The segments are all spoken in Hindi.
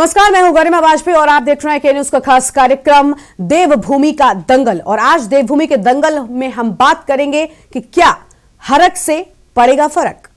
नमस्कार, मैं हूं गरिमा वाजपेयी और आप देख रहे हैं के न्यूज का खास कार्यक्रम देवभूमि का दंगल। और आज देवभूमि के दंगल में हम बात करेंगे कि क्या हरक से पड़ेगा फर्क।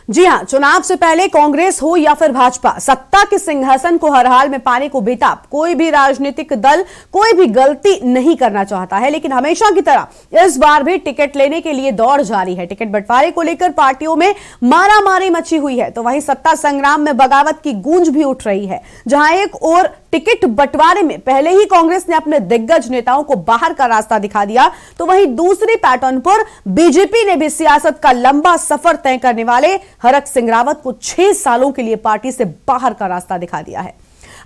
जी हां, चुनाव से पहले कांग्रेस हो या फिर भाजपा, सत्ता के सिंहासन को हर हाल में पाने को बेताब कोई भी राजनीतिक दल कोई भी गलती नहीं करना चाहता है। लेकिन हमेशा की तरह इस बार भी टिकट लेने के लिए दौड़ जारी है। टिकट बंटवारे को लेकर पार्टियों में मारामारी मची हुई है, तो वहीं सत्ता संग्राम में बगावत की गूंज भी उठ रही है। जहां एक और टिकट बंटवारे में पहले ही कांग्रेस ने अपने दिग्गज नेताओं को बाहर का रास्ता दिखा दिया, तो वहीं दूसरी पैटर्न पर बीजेपी ने भी सियासत का लंबा सफर तय करने वाले हरक सिंह रावत को 6 सालों के लिए पार्टी से बाहर का रास्ता दिखा दिया है।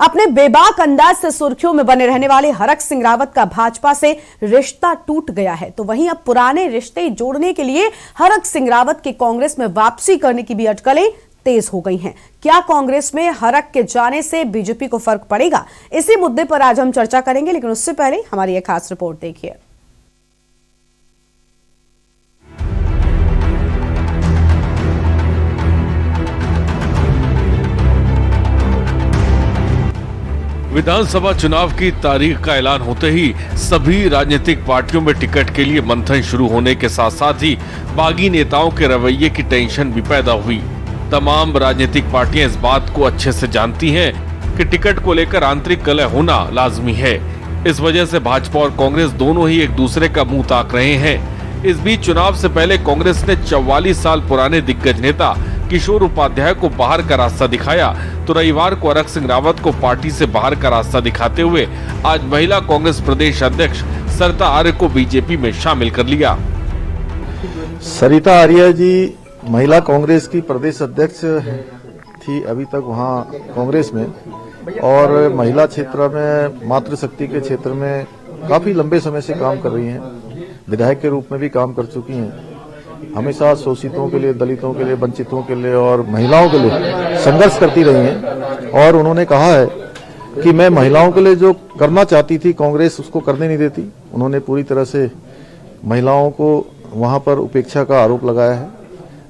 अपने बेबाक अंदाज से सुर्खियों में बने रहने वाले हरक सिंह रावत का भाजपा से रिश्ता टूट गया है, तो वहीं अब पुराने रिश्ते जोड़ने के लिए हरक सिंह रावत की कांग्रेस में वापसी करने की भी अटकलें तेज हो गई हैं। क्या कांग्रेस में हरक के जाने से बीजेपी को फर्क पड़ेगा? इसी मुद्दे पर आज हम चर्चा करेंगे, लेकिन उससे पहले हमारी एक खास रिपोर्ट देखिए। विधानसभा चुनाव की तारीख का ऐलान होते ही सभी राजनीतिक पार्टियों में टिकट के लिए मंथन शुरू होने के साथ साथ ही बागी नेताओं के रवैये की टेंशन भी पैदा हुई। तमाम राजनीतिक पार्टियां इस बात को अच्छे से जानती हैं कि टिकट को लेकर आंतरिक कलह होना लाजमी है। इस वजह से भाजपा और कांग्रेस दोनों ही एक दूसरे का मुंह ताक रहे हैं। इस बीच चुनाव से पहले कांग्रेस ने 44 साल पुराने दिग्गज नेता किशोर उपाध्याय को बाहर का रास्ता दिखाया, तो रविवार को हरक सिंह रावत को पार्टी से बाहर का रास्ता दिखाते हुए आज महिला कांग्रेस प्रदेश अध्यक्ष सरिता आर्य को बीजेपी में शामिल कर लिया। सरिता आर्य जी महिला कांग्रेस की प्रदेश अध्यक्ष थी अभी तक वहां कांग्रेस में, और महिला क्षेत्र में मातृशक्ति के क्षेत्र में काफी लंबे समय से काम कर रही हैं। विधायक के रूप में भी काम कर चुकी हैं। हमेशा शोषितों के लिए, दलितों के लिए, वंचितों के लिए और महिलाओं के लिए संघर्ष करती रही हैं। और उन्होंने कहा है कि मैं महिलाओं के लिए जो करना चाहती थी कांग्रेस उसको करने नहीं देती। उन्होंने पूरी तरह से महिलाओं को वहां पर उपेक्षा का आरोप लगाया है।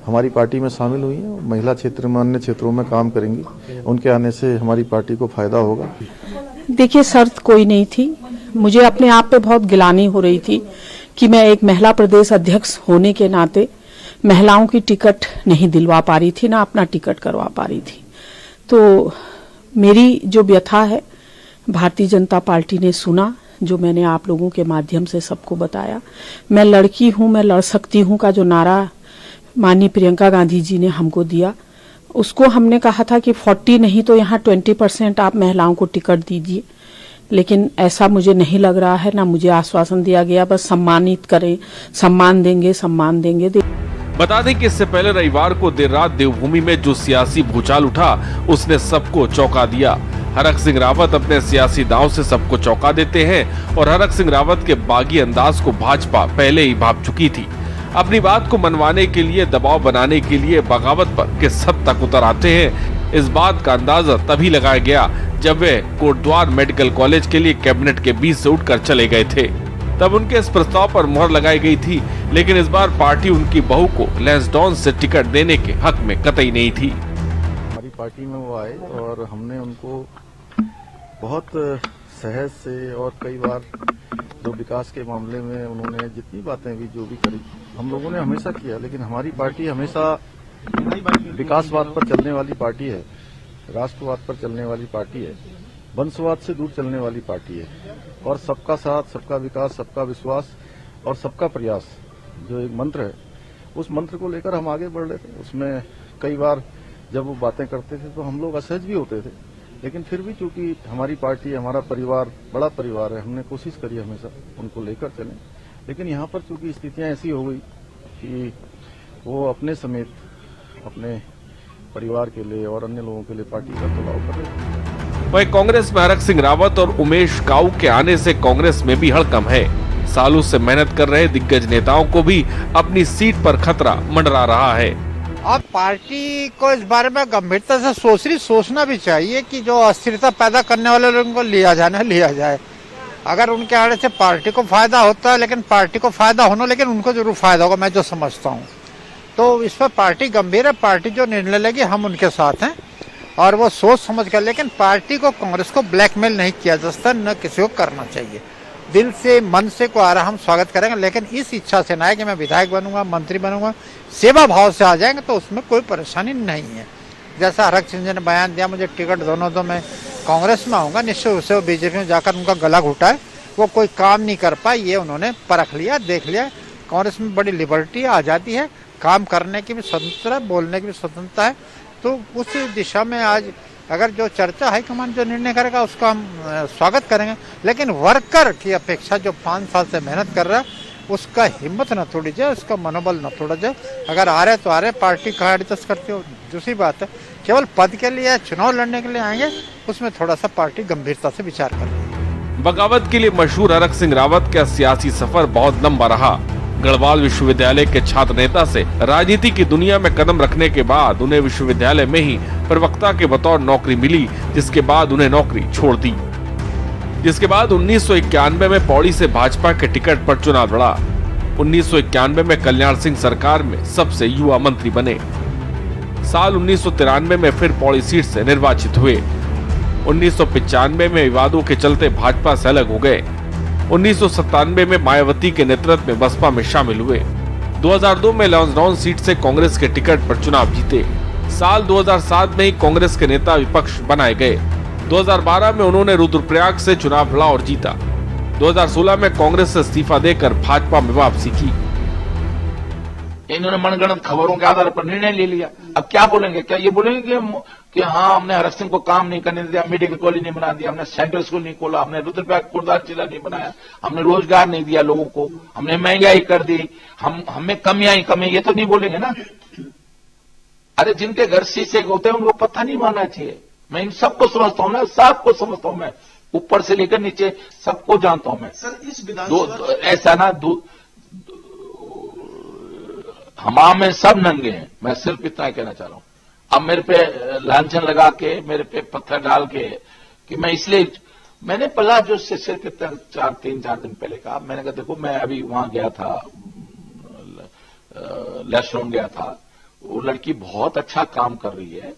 हमारी पार्टी में शामिल हुई हैं, महिला क्षेत्र में अन्य क्षेत्रों में काम करेंगी। उनके आने से हमारी पार्टी को फायदा होगा। देखिए, शर्त कोई नहीं थी। मुझे अपने आप पे बहुत गिलानी हो रही थी कि मैं एक महिला प्रदेश अध्यक्ष होने के नाते महिलाओं की टिकट नहीं दिलवा पा रही थी, ना अपना टिकट करवा पा रही थी। तो मेरी जो व्यथा है भारतीय जनता पार्टी ने सुना, जो मैंने आप लोगों के माध्यम से सबको बताया। मैं लड़की हूं, मैं लड़ सकती हूं का जो नारा माननीय प्रियंका गांधी जी ने हमको दिया, उसको हमने कहा था कि 40 नहीं तो यहाँ 20% आप महिलाओं को टिकट दीजिए। लेकिन ऐसा मुझे नहीं लग रहा है, ना मुझे आश्वासन दिया गया बस सम्मानित करें, सम्मान देंगे। बता दें कि इससे पहले रविवार को देर रात देवभूमि में जो सियासी भूचाल उठा उसने सबको चौंका दिया। हरक सिंह रावत अपने सियासी दांव से सबको चौंका देते हैं और हरक सिंह रावत के बागी अंदाज को भाजपा पहले ही भांप चुकी थी। अपनी बात को मनवाने के लिए, दबाव बनाने के लिए बगावत पर किस हद तक उतर आते हैं, इस बात का अंदाजा तभी लगाया गया जब वे कोटद्वार मेडिकल कॉलेज के लिए कैबिनेट के बीच से उठकर चले गए थे। तब उनके इस प्रस्ताव पर मुहर लगाई गई थी, लेकिन इस बार पार्टी उनकी बहू को लैंसडाउन से टिकट देने के हक में कतई नहीं थी। हमारी पार्टी में वो आए और हमने उनको बहुत सहज से और कई बार जो विकास के मामले में उन्होंने जितनी बातें भी जो भी करी हम लोगों ने हमेशा किया। लेकिन हमारी पार्टी हमेशा विकासवाद पर चलने वाली पार्टी है, राष्ट्रवाद पर चलने वाली पार्टी है, वंशवाद से दूर चलने वाली पार्टी है। और सबका साथ, सबका विकास, सबका विश्वास और सबका प्रयास जो एक मंत्र है, उस मंत्र को लेकर हम आगे बढ़ रहे थे। उसमें कई बार जब वो बातें करते थे तो हम लोग असहज भी होते थे, लेकिन फिर भी चूंकि हमारी पार्टी, हमारा परिवार बड़ा परिवार है, हमने कोशिश करी हमेशा उनको लेकर चलें। लेकिन यहाँ पर चूंकि स्थितियां ऐसी हो गई कि वो अपने समेत अपने परिवार के लिए और अन्य लोगों के लिए पार्टी का चुनाव कर रहे हैं। वहीं कांग्रेस में हरक सिंह रावत और उमेश काऊ के आने से कांग्रेस में भी हड़कंप है। सालों से मेहनत कर रहे दिग्गज नेताओं को भी अपनी सीट पर खतरा मंडरा रहा है। और पार्टी को इस बारे में गंभीरता से सोचना भी चाहिए कि जो अस्थिरता पैदा करने वाले लोगों को लिया जाए। अगर उनके आने से पार्टी को फायदा होता है, लेकिन पार्टी को फायदा होना, लेकिन उनको जरूर फायदा होगा, मैं जो समझता हूँ। तो इस पर पार्टी गंभीर है, पार्टी जो निर्णय लेगी हम उनके साथ हैं और वो सोच समझ कर, लेकिन पार्टी को, कांग्रेस को ब्लैकमेल नहीं किया जा सकता, न किसी को करना चाहिए। दिल से, मन से को आ रहा हम स्वागत करेंगे, लेकिन इस इच्छा से ना है कि मैं विधायक बनूंगा, मंत्री बनूंगा। सेवा भाव से आ जाएंगे तो उसमें कोई परेशानी नहीं है। जैसा हरक सिंह जी ने बयान दिया, मुझे टिकट दोनों दो, मैं कांग्रेस में आऊंगा, निश्चित रूप से वो बीजेपी में जाकर उनका गला घुटा है, वो कोई काम नहीं कर पाए, ये उन्होंने परख लिया, देख लिया। कांग्रेस में बड़ी लिबर्टी है, आज़ादी है, काम करने की भी स्वतंत्रता है, बोलने की भी स्वतंत्रता है। तो उस दिशा में आज अगर जो चर्चा हाईकमान जो निर्णय करेगा उसका हम स्वागत करेंगे, लेकिन वर्कर की अपेक्षा जो 5 साल से मेहनत कर रहा है उसका हिम्मत न तोड़ी जाए, उसका मनोबल न तोड़ा जाए। अगर आ रहे तो आ रहे, पार्टी कहाँ एडजस्ट करती हो दूसरी बात है। केवल पद के लिए, चुनाव लड़ने के लिए आएंगे, उसमें थोड़ा सा पार्टी गंभीरता से विचार करेगी। बगावत के लिए मशहूर हरक सिंह रावत का सियासी सफर बहुत लंबा रहा। गढ़वाल विश्वविद्यालय के छात्र नेता से राजनीति की दुनिया में कदम रखने के बाद उन्हें विश्वविद्यालय में ही प्रवक्ता के बतौर नौकरी मिली, जिसके बाद उन्हें नौकरी छोड़ दी। जिसके बाद 1991 में पौड़ी से भाजपा के टिकट पर चुनाव लड़ा। 1991 में कल्याण सिंह सरकार में सबसे युवा मंत्री बने। साल 1993 में फिर पौड़ी सीट से निर्वाचित हुए। 1995 में विवादों के चलते भाजपा से अलग हो गए। 1997 में मायावती के नेतृत्व में बसपा में शामिल हुए। 2002 में लॉन्सडाउन सीट से कांग्रेस के टिकट पर चुनाव जीते। साल 2007 में ही कांग्रेस के नेता विपक्ष बनाए गए। 2012 में उन्होंने रुद्रप्रयाग से चुनाव लड़ा और जीता। 2016 में कांग्रेस से इस्तीफा देकर भाजपा में वापसी की। इन्होंने मनगढ़ंत खबरों के आधार पर निर्णय ले लिया। अब क्या बोलेंगे? क्या ये बोलेंगे कि हाँ, हमने हरक सिंह को काम नहीं करने दिया, मेडिकल कॉलेज नहीं बना दिया, हमने सेंट्रल स्कूल नहीं खोला, हमने रुद्रप्रयाग खुर्दार जिला नहीं बनाया, हमने रोजगार नहीं दिया लोगों को, हमने महंगाई कर दी, हमें कमी, ये तो नहीं बोलेंगे ना। अरे जिनके घर शीशे होते हैं उनको पता नहीं मानना चाहिए। मैं इन सबको समझता हूँ ना, सबको समझता हूँ मैं, ऊपर से लेकर नीचे सबको जानता हूँ मैं। सर, इस विधानसभा ऐसा ना हम में सब नंगे हैं। मैं सिर्फ इतना कहना चाह रहा हूं। अब मेरे पे लांछन लगा के, मेरे पे पत्थर डाल के कि मैं इसलिए, मैंने पहला जो शिष्य के 3-4 दिन पहले कहा, मैंने कहा देखो मैं अभी वहां गया था, लेस्टोन गया था, वो लड़की बहुत अच्छा काम कर रही है,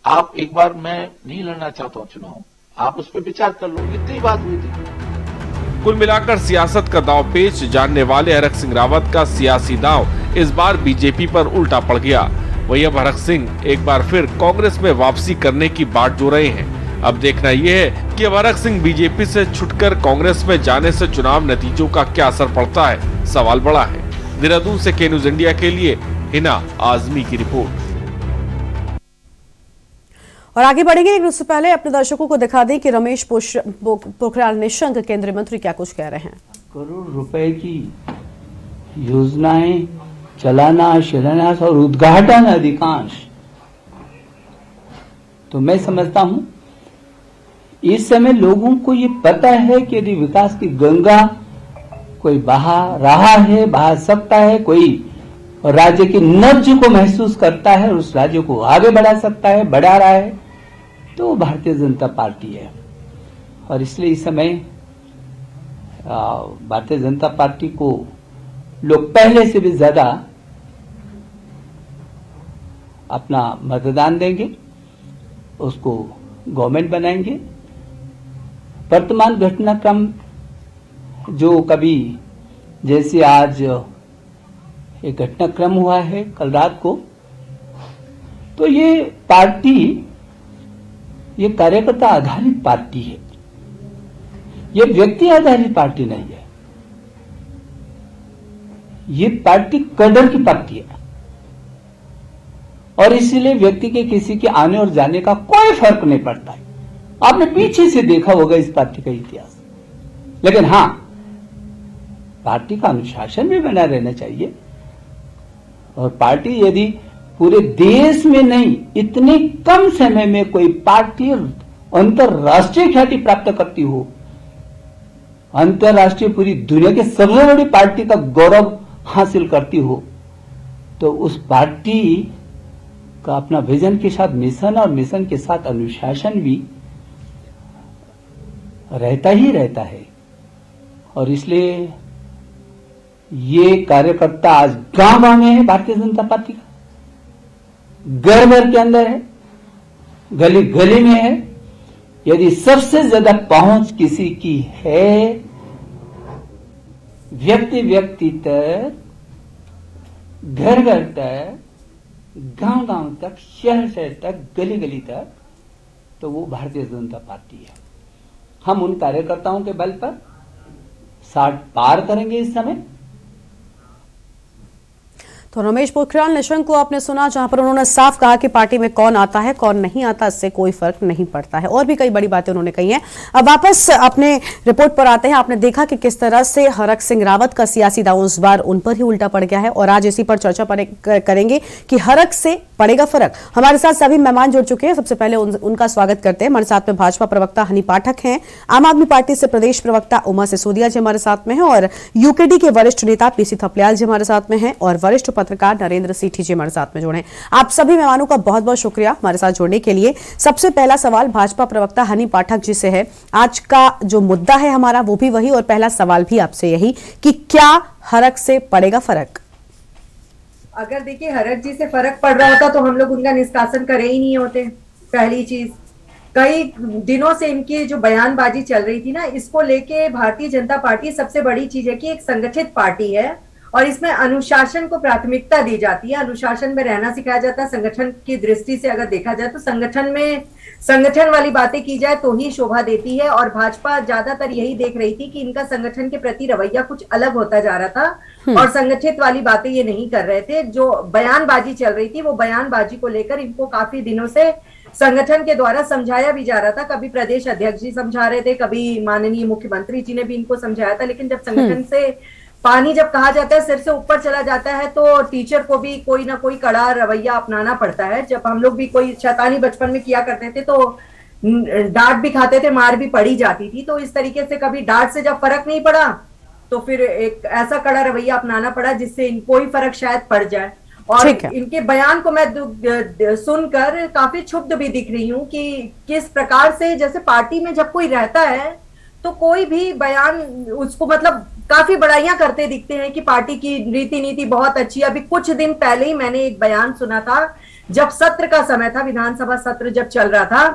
आप एक बार, मैं नहीं लड़ना चाहता हूं चुनाव, आप उस पर विचार कर लो। इतनी बात हुई थी। कुल मिलाकर सियासत का दांव पेच जानने वाले हरक सिंह रावत का सियासी दांव इस बार बीजेपी पर उल्टा पड़ गया। वही अब हरक सिंह एक बार फिर कांग्रेस में वापसी करने की बात जो रहे हैं। अब देखना यह है कि अब हरक सिंह बीजेपी से छुटकर कांग्रेस में जाने से चुनाव नतीजों का क्या असर पड़ता है, सवाल बड़ा है। देहरादून से के न्यूज इंडिया के लिए हिना आजमी की रिपोर्ट। और आगे बढ़ेंगे, लेकिन उससे पहले अपने दर्शकों को दिखा दें कि रमेश पोखरियाल निशंक केंद्रीय मंत्री क्या कुछ कह रहे हैं। करोड़ रुपए की योजनाएं चलाना, शिलान्यास और उद्घाटन अधिकांश, तो मैं समझता हूं इस समय लोगों को ये पता है कि यदि विकास की गंगा कोई बहा रहा है, बहा सकता है, कोई राज्य की नब्ज को महसूस करता है, उस राज्य को आगे बढ़ा सकता है, बढ़ा रहा है, तो भारतीय जनता पार्टी है। और इसलिए इस समय भारतीय जनता पार्टी को लोग पहले से भी ज्यादा अपना मतदान देंगे, उसको गवर्नमेंट बनाएंगे। वर्तमान घटनाक्रम जो कभी, जैसे आज एक घटनाक्रम हुआ है कल रात को, तो ये पार्टी, ये कार्यकर्ता आधारित पार्टी है, ये व्यक्ति आधारित पार्टी नहीं है। ये पार्टी कदर की पार्टी है और इसीलिए व्यक्ति के किसी के आने और जाने का कोई फर्क नहीं पड़ता है। आपने पीछे से देखा होगा इस पार्टी का इतिहास। लेकिन हां, पार्टी का अनुशासन भी बना रहना चाहिए। और पार्टी यदि पूरे देश में नहीं, इतने कम समय में कोई पार्टी अंतरराष्ट्रीय ख्याति प्राप्त करती हो, अंतरराष्ट्रीय पूरी दुनिया की सबसे बड़ी पार्टी का गौरव हासिल करती हो, तो उस पार्टी का अपना विजन के साथ मिशन और मिशन के साथ अनुशासन भी रहता ही रहता है। और इसलिए ये कार्यकर्ता आज गांव गांव में है भारतीय जनता पार्टी का, घर घर के अंदर है, गली गली में है। यदि सबसे ज्यादा पहुंच किसी की है व्यक्ति व्यक्ति तक, घर घर तक, गांव गांव तक, शहर शहर तक, गली गली तक, तो वो भारतीय जनता पार्टी है। हम उन कार्यकर्ताओं के बल पर 60 पार करेंगे इस समय। तो रमेश पोखरियाल निशंक को आपने सुना, जहां पर उन्होंने साफ कहा कि पार्टी में कौन आता है कौन नहीं आता इससे कोई फर्क नहीं पड़ता है, और भी कई बड़ी बातें उन्होंने कही हैं। अब वापस अपने रिपोर्ट पर आते हैं। आपने देखा कि किस तरह से हरक सिंह रावत का सियासी दांव इस बार उन पर ही उल्टा पड़ गया है, और आज इसी पर चर्चा करेंगे कि हरक से पड़ेगा फर्क। हमारे साथ सभी मेहमान जुड़ चुके हैं। सबसे पहले उनका स्वागत करते हैं। हमारे साथ में भाजपा प्रवक्ता हनी पाठक हैं, आम आदमी पार्टी से प्रदेश प्रवक्ता उमा सिसोदिया जी हमारे साथ में हैं, और यूकेडी के वरिष्ठ नेता पीसी थपलियाल जी हमारे साथ में हैं, और वरिष्ठ पत्रकार नरेंद्र सीठी जी हमारे साथ में जुड़े हैं। आप सभी मेहमानों का बहुत बहुत शुक्रिया हमारे साथ जुड़ने के लिए। सबसे पहला सवाल भाजपा प्रवक्ता हनी पाठक जी से है। आज का जो मुद्दा है हमारा वो भी वही, और पहला सवाल भी आपसे यही कि क्या हरक से पड़ेगा फर्क? अगर देखिए हरक जी से फर्क पड़ रहा होता तो हम लोग उनका निष्कासन करे ही नहीं होते। पहली चीज, कई दिनों से इनकी जो बयानबाजी चल रही थी ना, इसको लेके भारतीय जनता पार्टी, सबसे बड़ी चीज है कि एक संगठित पार्टी है और इसमें अनुशासन को प्राथमिकता दी जाती है। अनुशासन में रहना सिखाया जाता है। संगठन की दृष्टि से अगर देखा जाए तो संगठन में संगठन वाली बातें की जाए तो ही शोभा देती है, और भाजपा ज्यादातर यही देख रही थी कि इनका संगठन के प्रति रवैया कुछ अलग होता जा रहा था और संगठित वाली बातें ये नहीं कर रहे थे। जो बयानबाजी चल रही थी वो बयानबाजी को लेकर इनको काफी दिनों से संगठन के द्वारा समझाया भी जा रहा था। कभी प्रदेश अध्यक्ष जी समझा रहे थे, कभी माननीय मुख्यमंत्री जी ने भी इनको समझाया था, लेकिन जब संगठन से पानी जब कहा जाता है सिर से ऊपर चला जाता है तो टीचर को भी कोई ना कोई कड़ा रवैया अपनाना पड़ता है। जब हम लोग भी कोई शैतानी बचपन में किया करते थे तो डांट भी खाते थे, मार भी पड़ी जाती थी। तो इस तरीके से कभी डांट से जब फर्क नहीं पड़ा तो फिर एक ऐसा कड़ा रवैया अपनाना पड़ा जिससे इनको ही फर्क शायद पड़ जाए। और इनके बयान को मैं सुनकर काफी क्षुब्ध भी दिख रही हूँ कि किस प्रकार से, जैसे पार्टी में जब कोई रहता है तो कोई भी बयान उसको मतलब काफी बड़ाइयां करते दिखते हैं कि पार्टी की रीति नीति बहुत अच्छी है। अभी कुछ दिन पहले ही मैंने एक बयान सुना था, जब सत्र का समय था, विधानसभा सत्र जब चल रहा था,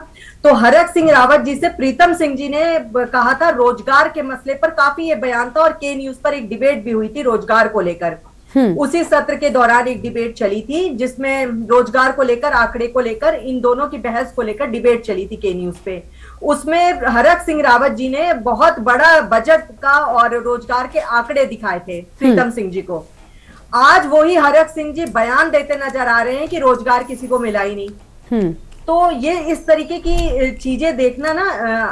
तो हरक सिंह रावत जी से प्रीतम सिंह जी ने कहा था रोजगार के मसले पर, काफी ये बयान था, और के न्यूज पर एक डिबेट भी हुई थी रोजगार को लेकर। उसी सत्र के दौरान एक डिबेट चली थी जिसमें रोजगार को लेकर, आंकड़े को लेकर, इन दोनों की बहस को लेकर डिबेट चली थी के न्यूज पे। उसमें हरक सिंह रावत जी ने बहुत बड़ा बजट का और रोजगार के आंकड़े दिखाए थे प्रीतम सिंह जी को। आज वही हरक सिंह जी बयान देते नजर आ रहे हैं कि रोजगार किसी को मिला ही नहीं। तो ये इस तरीके की चीजें देखना ना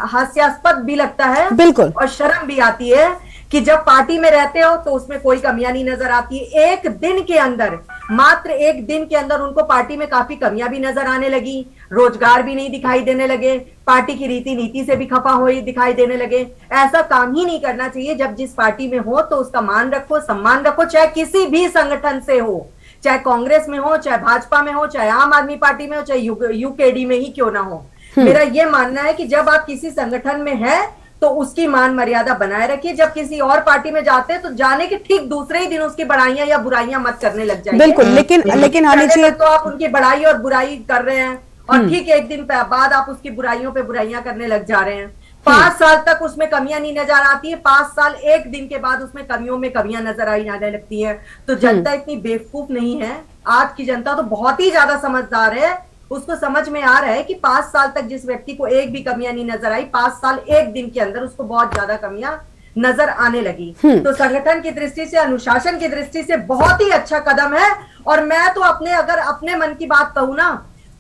हास्यास्पद भी लगता है, बिल्कुल, और शर्म भी आती है कि जब पार्टी में रहते हो तो उसमें कोई कमियां नहीं नजर आती। एक दिन के अंदर, मात्र एक दिन के अंदर उनको पार्टी में काफी कमियां भी नजर आने लगी, रोजगार भी नहीं दिखाई देने लगे, पार्टी की रीति नीति से भी खफा हुई दिखाई देने लगे। ऐसा काम ही नहीं करना चाहिए। जब जिस पार्टी में हो तो उसका मान रखो, सम्मान रखो, चाहे किसी भी संगठन से हो, चाहे कांग्रेस में हो, चाहे भाजपा में हो, चाहे आम आदमी पार्टी में हो, चाहे यूकेडी में ही क्यों ना हो। मेरा ये मानना है कि जब आप किसी संगठन में है तो उसकी मान मर्यादा बनाए रखिए। जब किसी और पार्टी में जाते हैं तो जाने के ठीक दूसरे ही दिन उसकी बड़ाइयां या बुराइयां मत करने लग जाइए। बिल्कुल, लेकिन तो आप उनकी बड़ाई और बुराई कर रहे हैं और ठीक एक दिन बाद आप उसकी बुराइयों पे बुराइयां करने लग जा रहे हैं। 5 साल तक उसमें कमियां नहीं नजर आती है, 5 साल एक दिन के बाद उसमें कमियों में कमियां नजर आने लगती है। तो जनता इतनी बेवकूफ नहीं है। आज की जनता तो बहुत ही ज्यादा समझदार है। उसको समझ में आ रहा है कि 5 साल तक जिस व्यक्ति को एक भी कमियां नहीं नजर आई, 5 साल एक दिन के अंदर उसको बहुत ज्यादा कमियां नजर आने लगी। तो संगठन की दृष्टि से, अनुशासन की दृष्टि से बहुत ही अच्छा कदम है। और मैं तो अगर अपने मन की बात कहूं ना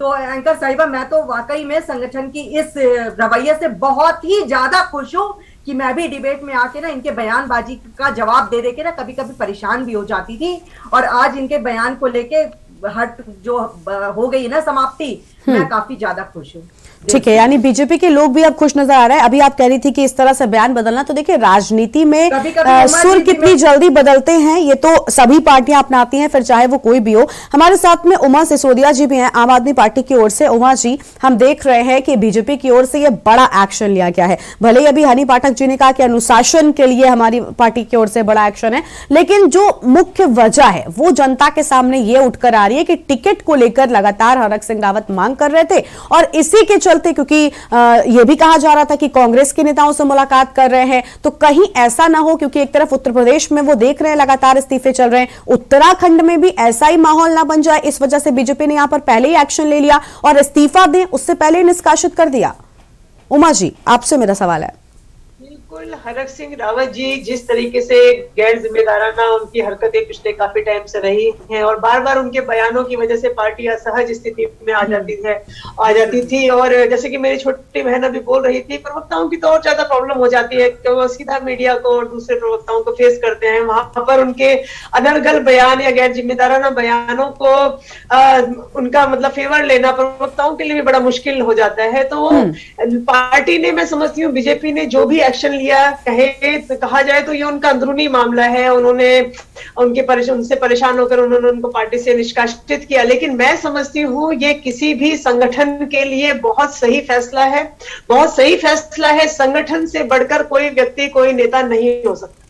तो एंकर साहिबा, मैं तो वाकई में संगठन की इस रवैये से बहुत ही ज्यादा खुश हूं कि मैं भी डिबेट में आके ना इनके बयानबाजी का जवाब दे के ना कभी कभी परेशान भी हो जाती थी। और आज इनके बयान को लेके हट जो हो गई ना समाप्ति, मैं काफी ज्यादा खुश हूँ। ठीक है, यानी बीजेपी के लोग भी अब खुश नजर आ रहे हैं। अभी आप कह रही थी कि इस तरह से बयान बदलना, तो देखिए राजनीति में सुर कितनी जल्दी बदलते हैं ये तो सभी पार्टियां अपनाती हैं, फिर चाहे वो कोई भी हो। हमारे साथ में उमा सिसोदिया जी भी हैं आम आदमी पार्टी की ओर से। उमा जी, हम देख रहे हैं कि बीजेपी की ओर से ये बड़ा एक्शन लिया गया है। भले ही अभी हनी पाठक जी ने कहा कि अनुशासन के लिए हमारी पार्टी की ओर से बड़ा एक्शन है, लेकिन जो मुख्य वजह है वो जनता के सामने ये उठकर आ रही है कि टिकट को लेकर लगातार हरक सिंह रावत मांग कर रहे थे, और इसी के चलते, क्योंकि यह भी कहा जा रहा था कि कांग्रेस के नेताओं से मुलाकात कर रहे हैं, तो कहीं ऐसा ना हो, क्योंकि एक तरफ उत्तर प्रदेश में वो देख रहे हैं लगातार इस्तीफे चल रहे हैं, उत्तराखंड में भी ऐसा ही माहौल ना बन जाए, इस वजह से बीजेपी ने यहां पर पहले ही एक्शन ले लिया और इस्तीफा दें उससे पहले ही निष्कासित कर दिया। उमा जी, आपसे मेरा सवाल है। बिल्कुल, हरक सिंह रावत जी जिस तरीके से गैर जिम्मेदाराना उनकी हरकतें पिछले काफी टाइम से रही हैं, और बार बार उनके बयानों की वजह से पार्टी असहज स्थिति में आ जाती थी। और जैसे कि मेरी छोटी बहन अभी बोल रही थी, प्रवक्ताओं की तो और ज्यादा प्रॉब्लम हो जाती है कि वो सीधा मीडिया को और दूसरे प्रवक्ताओं को फेस करते हैं। वहां पर उनके अनर्गल बयान या गैर जिम्मेदाराना बयानों को उनका मतलब फेवर लेना प्रवक्ताओं के लिए भी बड़ा मुश्किल हो जाता है। तो पार्टी ने, मैं समझती हूँ बीजेपी ने जो भी एक्शन लिया, कहा जाए तो ये उनका अंदरूनी मामला है। उन्होंने उनसे परेशान होकर उन्होंने उनको पार्टी से निष्कासित किया, लेकिन मैं समझती हूँ ये किसी भी संगठन के लिए बहुत सही फैसला है, बहुत सही फैसला है। संगठन से बढ़कर कोई व्यक्ति, कोई नेता नहीं हो सकता।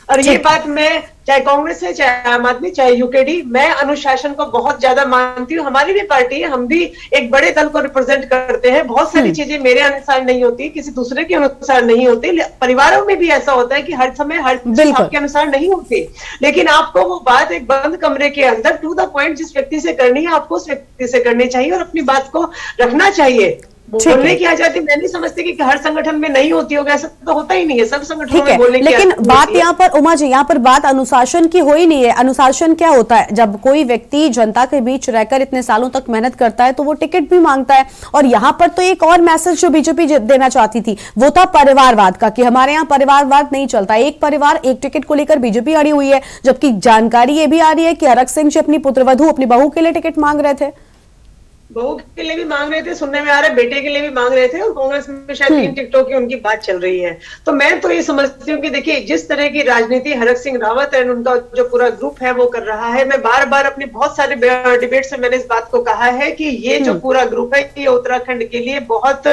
और ये बात मैं, चाहे कांग्रेस है, चाहे आम आदमी, चाहे यूकेडी, मैं अनुशासन को बहुत ज्यादा मानती हूँ। हमारी भी पार्टी है, हम भी एक बड़े दल को रिप्रेजेंट करते हैं। बहुत सारी चीजें मेरे अनुसार नहीं होती, किसी दूसरे के अनुसार नहीं होती। परिवारों में भी ऐसा होता है कि हर समय हर चीज आपके अनुसार नहीं होती, लेकिन आपको वो बात एक बंद कमरे के अंदर टू द पॉइंट जिस व्यक्ति से करनी है, आपको उस व्यक्ति से करनी चाहिए और अपनी बात को रखना चाहिए। बोलने की आजादी मैं नहीं समझती कि हर संगठन में नहीं होती होगा, ऐसा तो होता ही नहीं है, सब संगठनों में बोलने की आजादी। लेकिन बात यहाँ पर उमा जी, यहाँ पर बात अनुशासन की हो ही नहीं है। अनुशासन क्या होता है? जब कोई व्यक्ति जनता के बीच रहकर इतने सालों तक मेहनत करता है तो वो टिकट भी मांगता है। और यहाँ पर तो एक और मैसेज जो बीजेपी देना चाहती थी वो था परिवारवाद का, कि हमारे यहाँ परिवारवाद नहीं चलता, एक परिवार एक टिकट को लेकर बीजेपी अड़ी हुई है। जबकि जानकारी ये भी आ रही है कि हरक सिंह जी अपनी पुत्रवधू, अपनी बहू के लिए टिकट मांग रहे थे, बहू के लिए भी मांग रहे थे, सुनने में आ रहा है बेटे के लिए भी मांग रहे थे, और कांग्रेस में शायद 3 टिकटों की उनकी बात चल रही है। तो मैं तो ये समझती हूँ कि देखिए, जिस तरह की राजनीति हरक सिंह रावत एंड उनका जो पूरा ग्रुप है वो कर रहा है, मैं बार बार अपने बहुत सारे डिबेट्स में मैंने इस बात को कहा है कि ये जो पूरा ग्रुप है ये उत्तराखंड के लिए बहुत,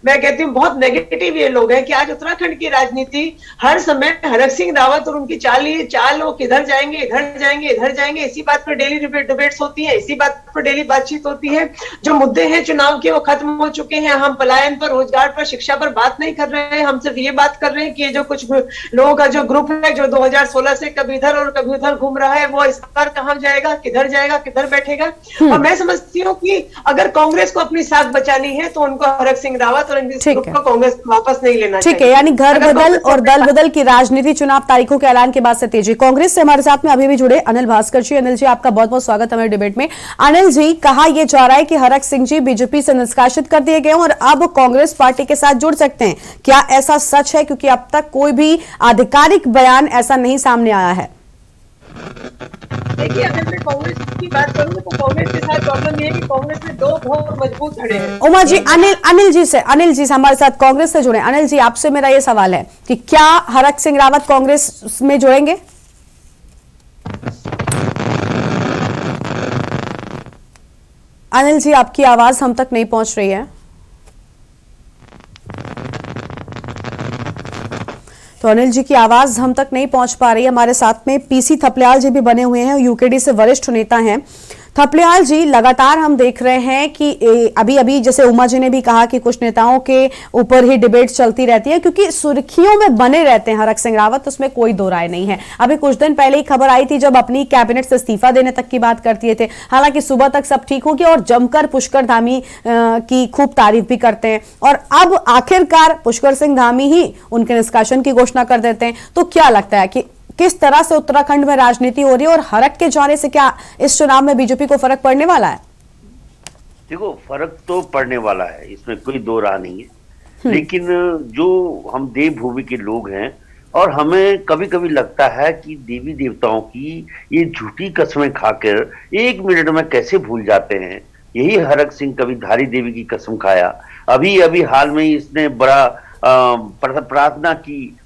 मैं कहती हूँ बहुत नेगेटिव ये लोग हैं कि आज उत्तराखंड की राजनीति हर समय हरक सिंह रावत और उनकी चाल वो किधर जाएंगे, इधर जाएंगे, इधर जाएंगे, इसी बात पर डेली डिबेट्स होती है, इसी बात पर डेली बातचीत होती है। जो मुद्दे हैं चुनाव के वो खत्म हो चुके हैं। हम पलायन पर, रोजगार पर, शिक्षा पर बात नहीं कर रहे हैं। हम सिर्फ ये बात कर रहे हैं कि ये जो कुछ लोगों का जो ग्रुप है जो 2016 से कभी इधर और कभी उधर घूम रहा है, वो इस बार कहां जाएगा, किधर बैठेगा। और मैं समझती हूँ कि अगर कांग्रेस को अपनी साख बचानी है तो उनको हरक सिंह रावत और इस ग्रुप को कांग्रेस वापस नहीं लेना चाहिए। ठीक है, यानी घर बदल और दल बदल की राजनीति चुनाव तारीखों के ऐलान के बाद से तेजी। कांग्रेस से हमारे साथ में अभी भी जुड़े अनिल भास्कर जी। अनिल जी, आपका बहुत बहुत स्वागत हमारे डिबेट में। अनिल जी, कहा यह जा रहा है कि हरक सिंह जी बीजेपी से निष्कासित कर दिए गए और अब कांग्रेस पार्टी के साथ जुड़ सकते हैं, क्या ऐसा सच है? क्योंकि अब तक कोई भी आधिकारिक बयान ऐसा नहीं सामने आया है। देखिए, अगर मैं कांग्रेस की बात करूं तो कांग्रेस के साथ प्रॉब्लम ये है कि कांग्रेस में 2 बहुत मजबूत धड़े हैं। उमा जी, अनिल जी से हमारे साथ कांग्रेस से जुड़े। अनिल जी, आपसे मेरा ये सवाल है कि क्या हरक सिंह रावत कांग्रेस में जुड़ेंगे? अनिल जी, आपकी आवाज हम तक नहीं पहुंच रही है। तो अनिल जी की आवाज हम तक नहीं पहुंच पा रही है। हमारे साथ में पीसी थपलियाल जी भी बने हुए हैं, यूकेडी से वरिष्ठ नेता हैं। थपलियाल जी, लगातार हम देख रहे हैं कि अभी अभी जैसे उमा जी ने भी कहा कि कुछ नेताओं के ऊपर ही डिबेट चलती रहती है क्योंकि सुर्खियों में बने रहते हैं हरक सिंह रावत, उसमें कोई दो राय नहीं है। अभी कुछ दिन पहले ही खबर आई थी जब अपनी कैबिनेट से इस्तीफा देने तक की बात करते थे। हालांकि सुबह तक सब ठीक हो गया और जमकर पुष्कर धामी की खूब तारीफ भी करते हैं और अब आखिरकार पुष्कर सिंह धामी ही उनके निष्कासन की घोषणा कर देते हैं। तो क्या लगता है कि किस तरह से उत्तराखंड में राजनीति हो रही है और हरक के जाने से क्या इस चुनाव में बीजेपी को फर्क पड़ने वाला है? देखो, फर्क तो पड़ने वाला है, इसमें कोई दो राह नहीं है। लेकिन जो हम देवभूमि के लोग हैं और हमें कभी कभी लगता है कि देवी देवताओं की ये झूठी कसमें खाकर 1 मिनट में कैसे भूल जाते हैं। यही हरक सिंह कभी धारी देवी की कसम खाया। अभी अभी हाल में ही इसने बड़ा प्रार्थना की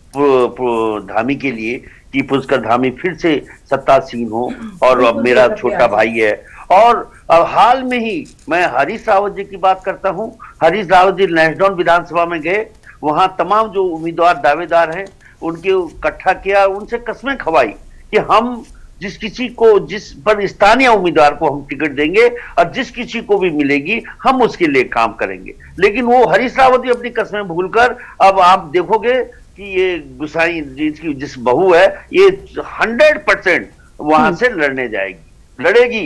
धामी के लिए कि पुष्कर धामी फिर से सत्तासीन हो और अब मेरा छोटा भाई है। और अब हाल में ही मैं हरीश रावत जी की बात करता हूं। हरीश रावत जी लैंसडाउन विधानसभा में गए, वहां तमाम जो उम्मीदवार दावेदार हैं उनके इकट्ठा किया, उनसे कस्में खवाई कि हम जिस पर स्थानीय उम्मीदवार को हम टिकट देंगे और जिस किसी को भी मिलेगी हम उसके लिए काम करेंगे। लेकिन वो हरीश रावत जी अपनी कस्में भूलकर अब आप देखोगे कि ये गुसाई जी की जिस बहू है ये 100% वहां से लड़ेगी।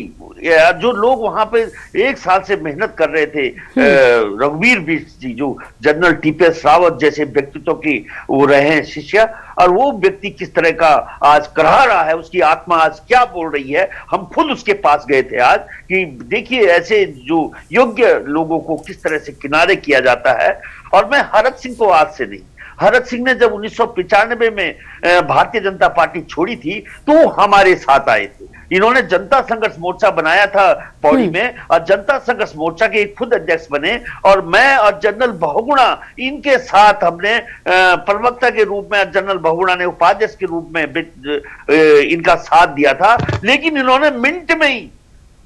जो लोग वहां पे 1 साल से मेहनत कर रहे थे, रघुवीर बिष्ट जी जो जनरल टीपीएस रावत जैसे व्यक्तित्व के वो रहे हैं शिष्य, और वो व्यक्ति किस तरह का आज करा रहा है, उसकी आत्मा आज क्या बोल रही है। हम खुद उसके पास गए थे आज कि देखिए ऐसे जो योग्य लोगों को किस तरह से किनारे किया जाता है। और मैं हरक सिंह को आज से नहीं, हरक सिंह ने जब 1995 में भारतीय जनता पार्टी छोड़ी थी तो हमारे साथ आए थे। इन्होंने जनता संघर्ष मोर्चा बनाया था पौड़ी में और जनता संघर्ष मोर्चा के खुद अध्यक्ष बने, और मैं और जनरल बहुगुणा इनके साथ हमने प्रवक्ता के रूप में, जनरल बहुगुणा ने उपाध्यक्ष के रूप में इनका साथ दिया था। लेकिन इन्होंने मिनट में ही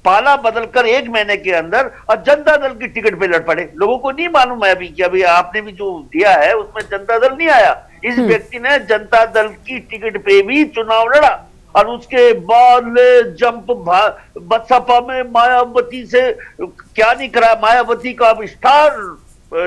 पाला बदलकर 1 महीने के अंदर और जनता दल की टिकट पे लड़ पड़े। लोगों को नहीं मालूम है अभी कि अभी आपने भी जो दिया है उसमें जनता दल नहीं आया। इस व्यक्ति ने जनता दल की टिकट पे भी चुनाव लड़ा और उसके बाद जंप बसपा में मायावती से क्या नहीं करा। मायावती का अब स्टार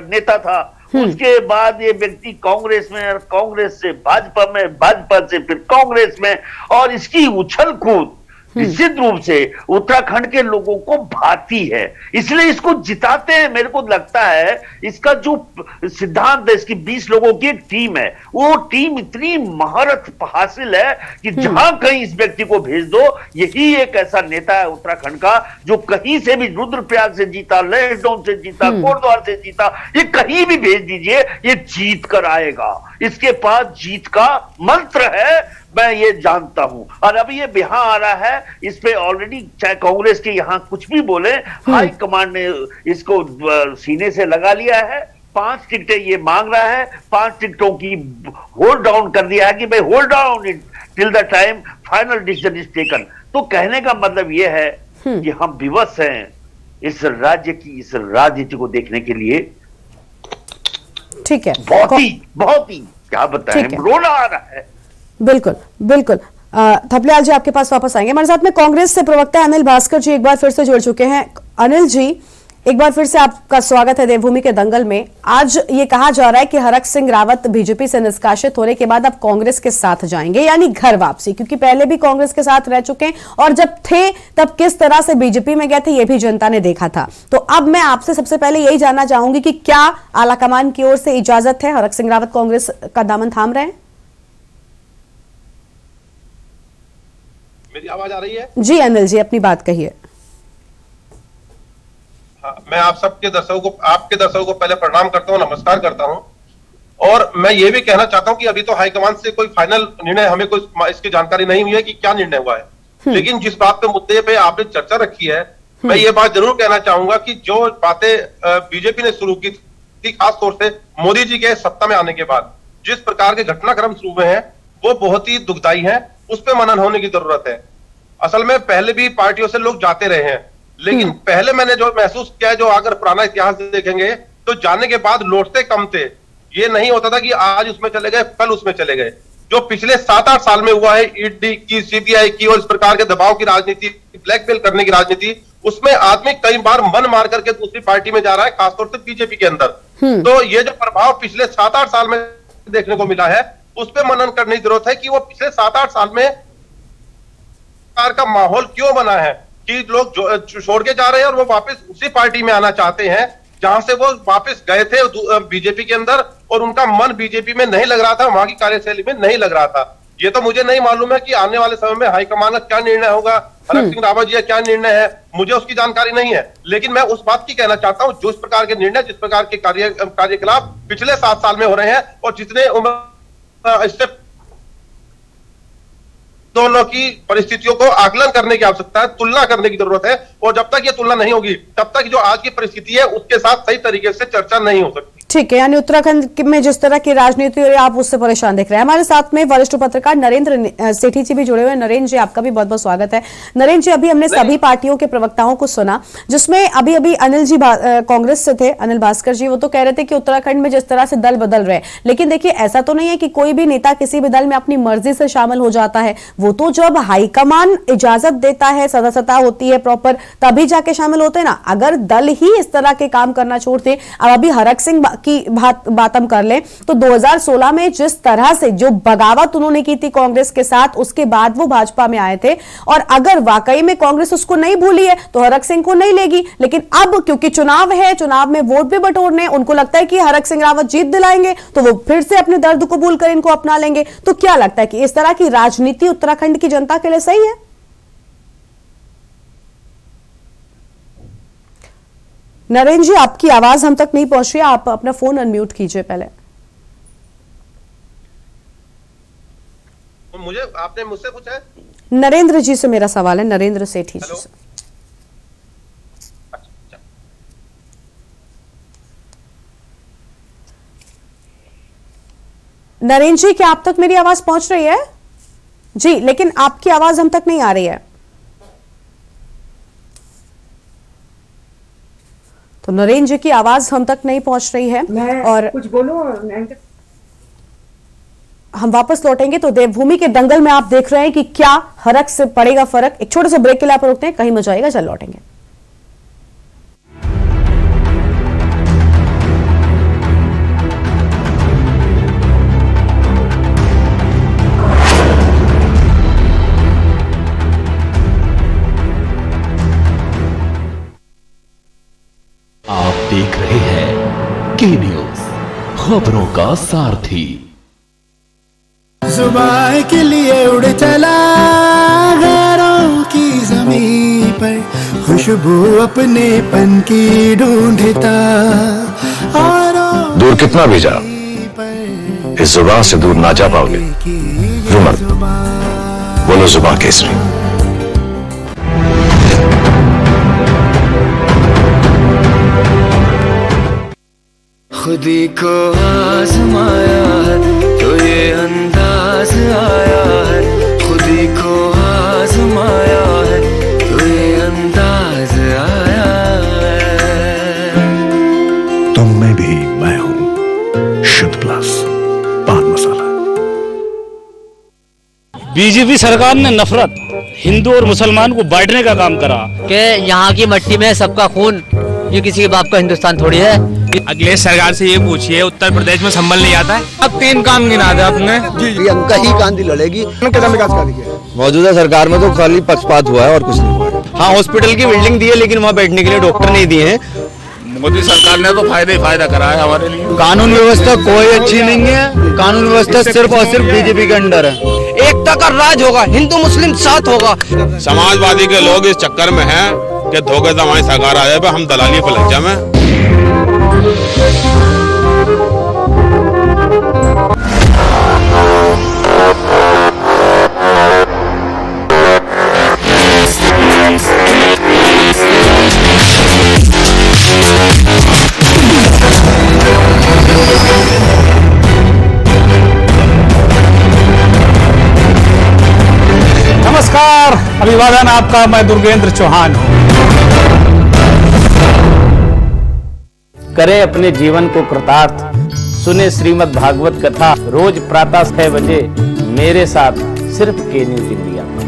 नेता था। उसके बाद ये व्यक्ति कांग्रेस में, कांग्रेस से भाजपा में, भाजपा से फिर कांग्रेस में, और इसकी उछल कूद निश्चित रूप से उत्तराखंड के लोगों को भाती है, इसलिए इसको जिताते हैं। मेरे को लगता है इसका जो सिद्धांत है, इसकी 20 लोगों की एक टीम है, वो टीम इतनी महारत हासिल है कि जहां कहीं इस व्यक्ति को भेज दो, यही एक ऐसा नेता है उत्तराखंड का जो कहीं से भी, रुद्रप्रयाग से जीता, लैंसडाउन से जीता, कोटद्वार से जीता, ये कहीं भी भेज दीजिए ये जीत कर आएगा। इसके पास जीत का मंत्र है, मैं ये जानता हूं। और अभी ये बिहार आ रहा है, इस पे ऑलरेडी चाहे कांग्रेस के यहां कुछ भी बोले, हाई कमांड ने इसको सीने से लगा लिया है। 5 टिकटें ये मांग रहा है, 5 टिकटों की होल्ड डाउन कर दिया है कि भाई hold down it till the time final decision is taken. तो कहने का मतलब ये है कि हम विवश हैं इस राज्य की इस राजनीति को देखने के लिए। ठीक है, बहुत ही क्या बताएं, रोना आ रहा है। बिल्कुल बिल्कुल। थपलियाल जी आपके पास वापस आएंगे। हमारे साथ में कांग्रेस से प्रवक्ता अनिल भास्कर जी एक बार फिर से जुड़ चुके हैं। अनिल जी, एक बार फिर से आपका स्वागत है देवभूमि के दंगल में। आज ये कहा जा रहा है कि हरक सिंह रावत बीजेपी से निष्कासित होने के बाद अब कांग्रेस के साथ जाएंगे, यानी घर वापसी, क्योंकि पहले भी कांग्रेस के साथ रह चुके हैं और जब थे तब किस तरह से बीजेपी में गए थे ये भी जनता ने देखा था। तो अब मैं आपसे सबसे पहले यही जानना चाहूंगी कि क्या आलाकमान की ओर से इजाजत है, हरक सिंह रावत कांग्रेस का दामन थाम रहे हैं? मेरी आवाज आ रही है? जी अनिल जी, अपनी बात कहिए। हाँ, मैं आप सबके दर्शकों को, आपके दर्शकों को पहले प्रणाम करता हूँ, नमस्कार करता हूँ। और मैं ये भी कहना चाहता हूँ कि अभी तो हाईकमान से कोई फाइनल निर्णय हमें कोई इसकी जानकारी नहीं हुई है कि क्या निर्णय हुआ है। लेकिन जिस बात पे मुद्दे पे आपने चर्चा रखी है, मैं ये बात जरूर कहना चाहूंगा कि जो बातें बीजेपी ने शुरू की थी, खासतौर से मोदी जी के सत्ता में आने के बाद जिस प्रकार के घटनाक्रम शुरू हुए हैं वो बहुत ही दुखदायी है, उस पर मनन होने की जरूरत है। असल में पहले भी पार्टियों से लोग जाते रहे हैं, लेकिन पहले मैंने जो महसूस किया है, जो अगर पुराना इतिहास देखेंगे तो जाने के बाद लौटते कम थे। ये नहीं होता था कि आज उसमें चले गए, कल उसमें चले गए। जो पिछले 7-8 साल में हुआ है, ईडी की, सीबीआई की और इस प्रकार के दबाव की राजनीति, ब्लैकमेल करने की राजनीति, उसमें आदमी कई बार मन मार करके दूसरी पार्टी में जा रहा है, खासतौर से बीजेपी के अंदर। तो ये जो प्रभाव पिछले 7-8 साल में देखने को मिला है, उस पर मनन करने की जरूरत है कि वो पिछले 7-8 साल में का माहौल क्यों बना है कि लोग छोड़ के जा रहे हैं और वो वापस उसी पार्टी में आना चाहते हैं जहां से वो वापस गए थे बीजेपी के अंदर, और उनका मन बीजेपी में नहीं लग रहा था, वहां की कार्यशैली में नहीं लग रहा था। ये तो मुझे नहीं मालूम है कि आने वाले समय में हाईकमान का क्या निर्णय होगा, हरक सिंह रावत जी का क्या निर्णय है, मुझे उसकी जानकारी नहीं है। लेकिन मैं उस बात की कहना चाहता हूं, जो इस प्रकार के निर्णय, जिस प्रकार के कार्यकलाप पिछले 7 साल में हो रहे हैं और जितने इससे दोनों की परिस्थितियों को आकलन करने की आवश्यकता है, तुलना करने की जरूरत है। और जब तक ये तुलना नहीं होगी तब तक जो आज की परिस्थिति है उसके साथ सही तरीके से चर्चा नहीं हो सकती। ठीक है, यानी उत्तराखंड में जिस तरह की राजनीति हो रही है आप उससे परेशान दिख रहे हैं। हमारे साथ में वरिष्ठ पत्रकार नरेंद्र सेठी जी भी जुड़े हुए हैं। नरेंद्र जी, आपका भी बहुत बहुत स्वागत है। नरेंद्र जी, अभी हमने सभी पार्टियों के प्रवक्ताओं को सुना, जिसमें अभी अभी अनिल जी कांग्रेस से थे, अनिल भास्कर जी, वो तो कह रहे थे कि उत्तराखंड में जिस तरह से दल बदल रहे हैं, लेकिन देखिए ऐसा तो नहीं है कि कोई भी नेता किसी भी दल में अपनी मर्जी से शामिल हो जाता है। वो तो जब हाईकमान इजाजत देता है, सदस्यता होती है प्रॉपर, तभी जाके शामिल होते हैं ना। अगर दल ही इस तरह के काम करना छोड़ते, अब अभी हरक सिंह की बात हम कर लें तो 2016 में जिस तरह से जो बगावत उन्होंने की थी कांग्रेस के साथ, उसके बाद वो भाजपा में आए थे, और अगर वाकई में कांग्रेस उसको नहीं भूली है तो हरक सिंह को नहीं लेगी। लेकिन अब क्योंकि चुनाव है, चुनाव में वोट भी बटोरने, उनको लगता है कि हरक सिंह रावत जीत दिलाएंगे तो वो फिर से अपने दर्द को भूल कर इनको अपना लेंगे। तो क्या लगता है कि इस तरह की राजनीति उत्तराखंड की जनता के लिए सही है? नरेंद्र जी, आपकी आवाज हम तक नहीं पहुंच रही है, आप अपना फोन अनम्यूट कीजिए पहले। आपने मुझसे पूछा है? नरेंद्र जी से मेरा सवाल है, नरेंद्र सेठी जी से। नरेंद्र जी, क्या आप तक मेरी आवाज पहुंच रही है? जी, लेकिन आपकी आवाज हम तक नहीं आ रही है। तो नरेंद्र जी की आवाज हम तक नहीं पहुंच रही है। मैं और कुछ बोलूं? हम वापस लौटेंगे तो देवभूमि के दंगल में आप देख रहे हैं कि क्या हरक से पड़ेगा फर्क। एक छोटे से ब्रेक के लिए आप रुकते हैं, कहीं मत जाइएगा, चल लौटेंगे। आप देख रहे हैं के न्यूज, खबरों का सारथी। जुबान के लिए उड़ चला गैरों की जमीन पर, खुशबू अपने पन की ढूंढता। दूर कितना भी जाओ, इस जुबान से दूर ना जा पाओगे। जुमर बोलो, जुबान केसरी। खुदी को आजमाया है तो ये अंदाज आया है, खुदी को आजमाया है तो ये अंदाज आया है। तुम में भी मैं हूं, शुद्ध प्लस पान मसाला। बीजेपी सरकार ने नफरत, हिंदू और मुसलमान को बांटने का काम करा कि यहाँ की मिट्टी में सबका खून, ये किसी के बाप का हिंदुस्तान थोड़ी है। अगले सरकार से ये पूछिए, उत्तर प्रदेश में संभल नहीं आता है। अब 3 काम गिना दे आपने जी, अंका ही गांधी लड़ेगी। मौजूदा सरकार में तो खाली पक्षपात हुआ है और कुछ नहीं हुआ है। हाँ, हॉस्पिटल की बिल्डिंग दी है लेकिन वहाँ बैठने के लिए डॉक्टर नहीं दिए हैं। मोदी सरकार ने तो फायदा ही फायदा करा है हमारे लिए। कानून व्यवस्था कोई अच्छी नहीं है, कानून व्यवस्था सिर्फ और सिर्फ बीजेपी के अंडर है। एकता का राज होगा, हिंदू मुस्लिम साथ होगा। समाजवादी के लोग इस चक्कर में हैं कि धोखे से हमारी सरकार आ जाए, हम दलाली पे लग जाए। नमस्कार, अभिवादन आपका। मैं दुर्गेंद्र चौहान हूं। करें अपने जीवन को कृतार्थ, सुने श्रीमद् भागवत कथा रोज प्रातः 6 बजे मेरे साथ सिर्फ के न्यूज इंडिया पर।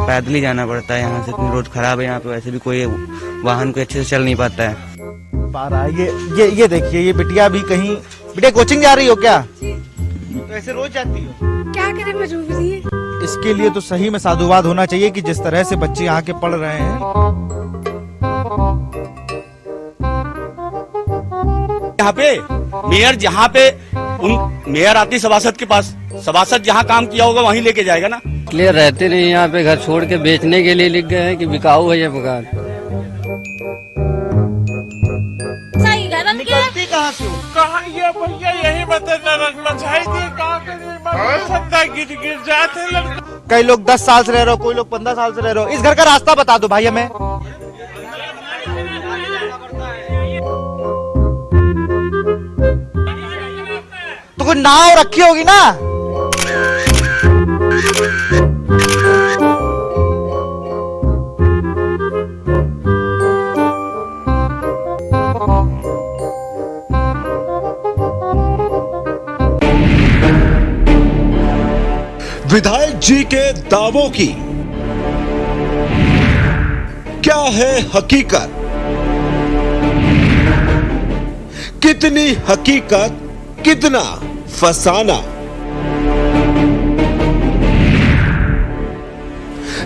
पैदल ही जाना पड़ता है, यहाँ से इतनी रोड खराब है, यहाँ पे वैसे भी कोई वाहन को अच्छे से चल नहीं पाता है। ये देखिए, ये बिटिया भी कहीं, बिटिया कोचिंग जा रही हो क्या? तो ऐसे रोज जाती हो? क्या करें, मजबूरी है। इसके लिए तो सही में साधुवाद होना चाहिए कि जिस तरह से बच्चे यहाँ के पढ़ रहे हैं। यहाँ पे मेयर, जहाँ पे मेयर आती सभासद के पास, सभासद जहाँ काम किया होगा वहीं लेके जाएगा ना। इसलिए रहते नहीं, यहाँ पे घर छोड़ के बेचने के लिए लिख गए हैं कि बिकाऊ है ये मकान। भैया यही बता नरक बचाई थी सत्ता गिर जाते लड़के। कई लोग 10 साल से रह रहे हो, कोई लोग 15 साल से रह रहे हो। इस घर का रास्ता बता दो भाई हमें। तो कोई नाव रखी होगी ना। विधायक जी के दावों की क्या है हकीकत? कितनी हकीकत, कितना फसाना?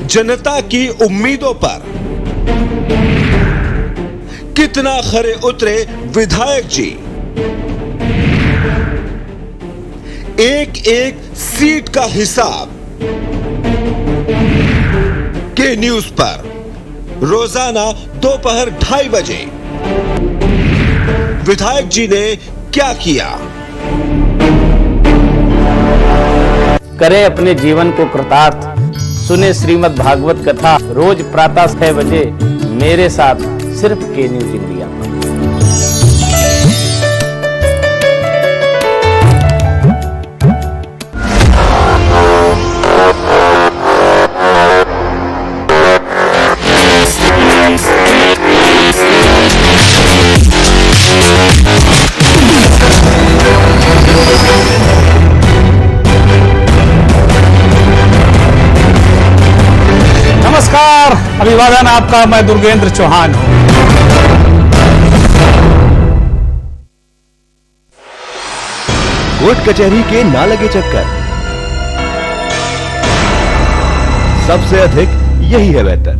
जनता की उम्मीदों पर कितना खरे उतरे विधायक जी? एक एक सीट का हिसाब के न्यूज पर रोजाना दोपहर 2:30 बजे विधायक जी ने क्या किया? करे अपने जीवन को कृतार्थ, सुने श्रीमद् भागवत कथा रोज प्रातः 6 बजे मेरे साथ सिर्फ के न्यूज इंडिया पर। नमस्कार, अभिवादन आपका। मैं दुर्गेंद्र चौहान हूं। कोर्ट कचहरी के ना लगे चक्कर, सबसे अधिक यही है बेहतर।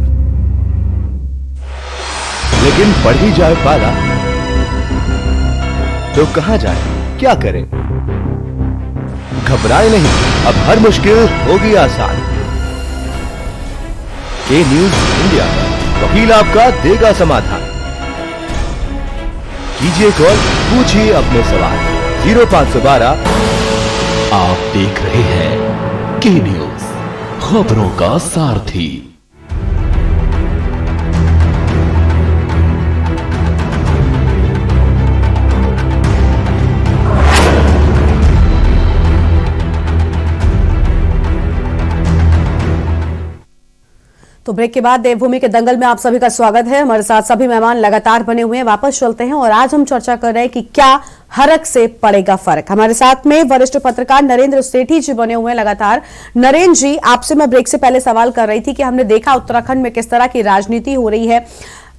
लेकिन बढ़ ही जाए पाला तो कहां जाए, क्या करें? घबराए नहीं, अब हर मुश्किल होगी आसान। के न्यूज इंडिया पर वकील आपका देगा समाधान। कीजिए कॉल, पूछिए अपने सवाल 0512। आप देख रहे हैं के न्यूज, खबरों का सारथी। तो ब्रेक के बाद देवभूमि के दंगल में आप सभी का स्वागत है। हमारे साथ सभी मेहमान लगातार बने हुए हैं। वापस चलते हैं और आज हम चर्चा कर रहे हैं कि क्या हरक से पड़ेगा फर्क। हमारे साथ में वरिष्ठ पत्रकार नरेंद्र सेठी जी बने हुए हैं लगातार। नरेंद्र जी, आपसे मैं ब्रेक से पहले सवाल कर रही थी कि हमने देखा उत्तराखंड में किस तरह की राजनीति हो रही है।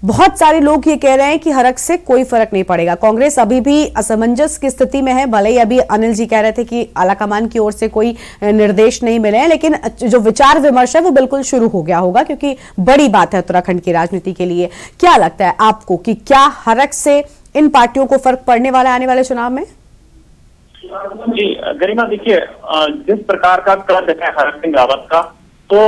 बहुत सारे लोग ये कह रहे हैं कि हरक से कोई फर्क नहीं पड़ेगा। कांग्रेस अभी भी असमंजस की स्थिति में है। भले ही अभी अनिल जी कह रहे थे कि आलाकमान की ओर से कोई निर्देश नहीं मिले हैं, लेकिन जो विचार विमर्श है वो बिल्कुल शुरू हो गया होगा, क्योंकि बड़ी बात है उत्तराखंड की राजनीति के लिए। क्या लगता है आपको कि क्या हरक से इन पार्टियों को फर्क पड़ने वाला है आने वाले चुनाव में? जी गरिमा, देखिए जिस प्रकार का कद है हरक सिंह रावत का, तो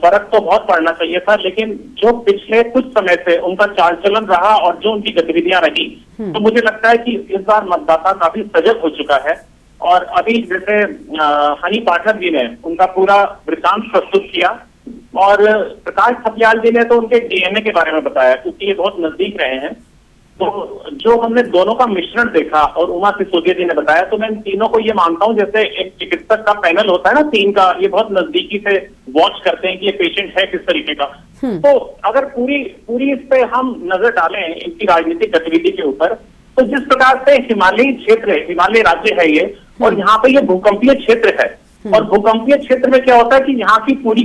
फर्क तो बहुत पड़ना चाहिए था, लेकिन जो पिछले कुछ समय से उनका चाल चलन रहा और जो उनकी गतिविधियां रही, तो मुझे लगता है कि इस बार मतदाता काफी सजग हो चुका है। और अभी जैसे हनी पाठक जी ने उनका पूरा वृत्तांत प्रस्तुत किया और प्रकाश थपलियाल जी ने तो उनके डीएनए के बारे में बताया, क्योंकि ये बहुत नजदीक रहे हैं। तो जो हमने दोनों का मिश्रण देखा और उमा सिसोदिया जी ने बताया, तो मैं इन तीनों को ये मानता हूं जैसे एक चिकित्सक का पैनल होता है ना, तीन का, ये बहुत नजदीकी से वॉच करते हैं कि ये पेशेंट है किस तरीके का। तो अगर पूरी इस पे हम नजर डालें इनकी राजनीतिक गतिविधि के ऊपर, तो जिस प्रकार से हिमालयी क्षेत्र, हिमालय राज्य है ये, और यहाँ पे ये भूकंपीय क्षेत्र है। और भूकंपीय क्षेत्र में क्या होता है कि यहाँ की पूरी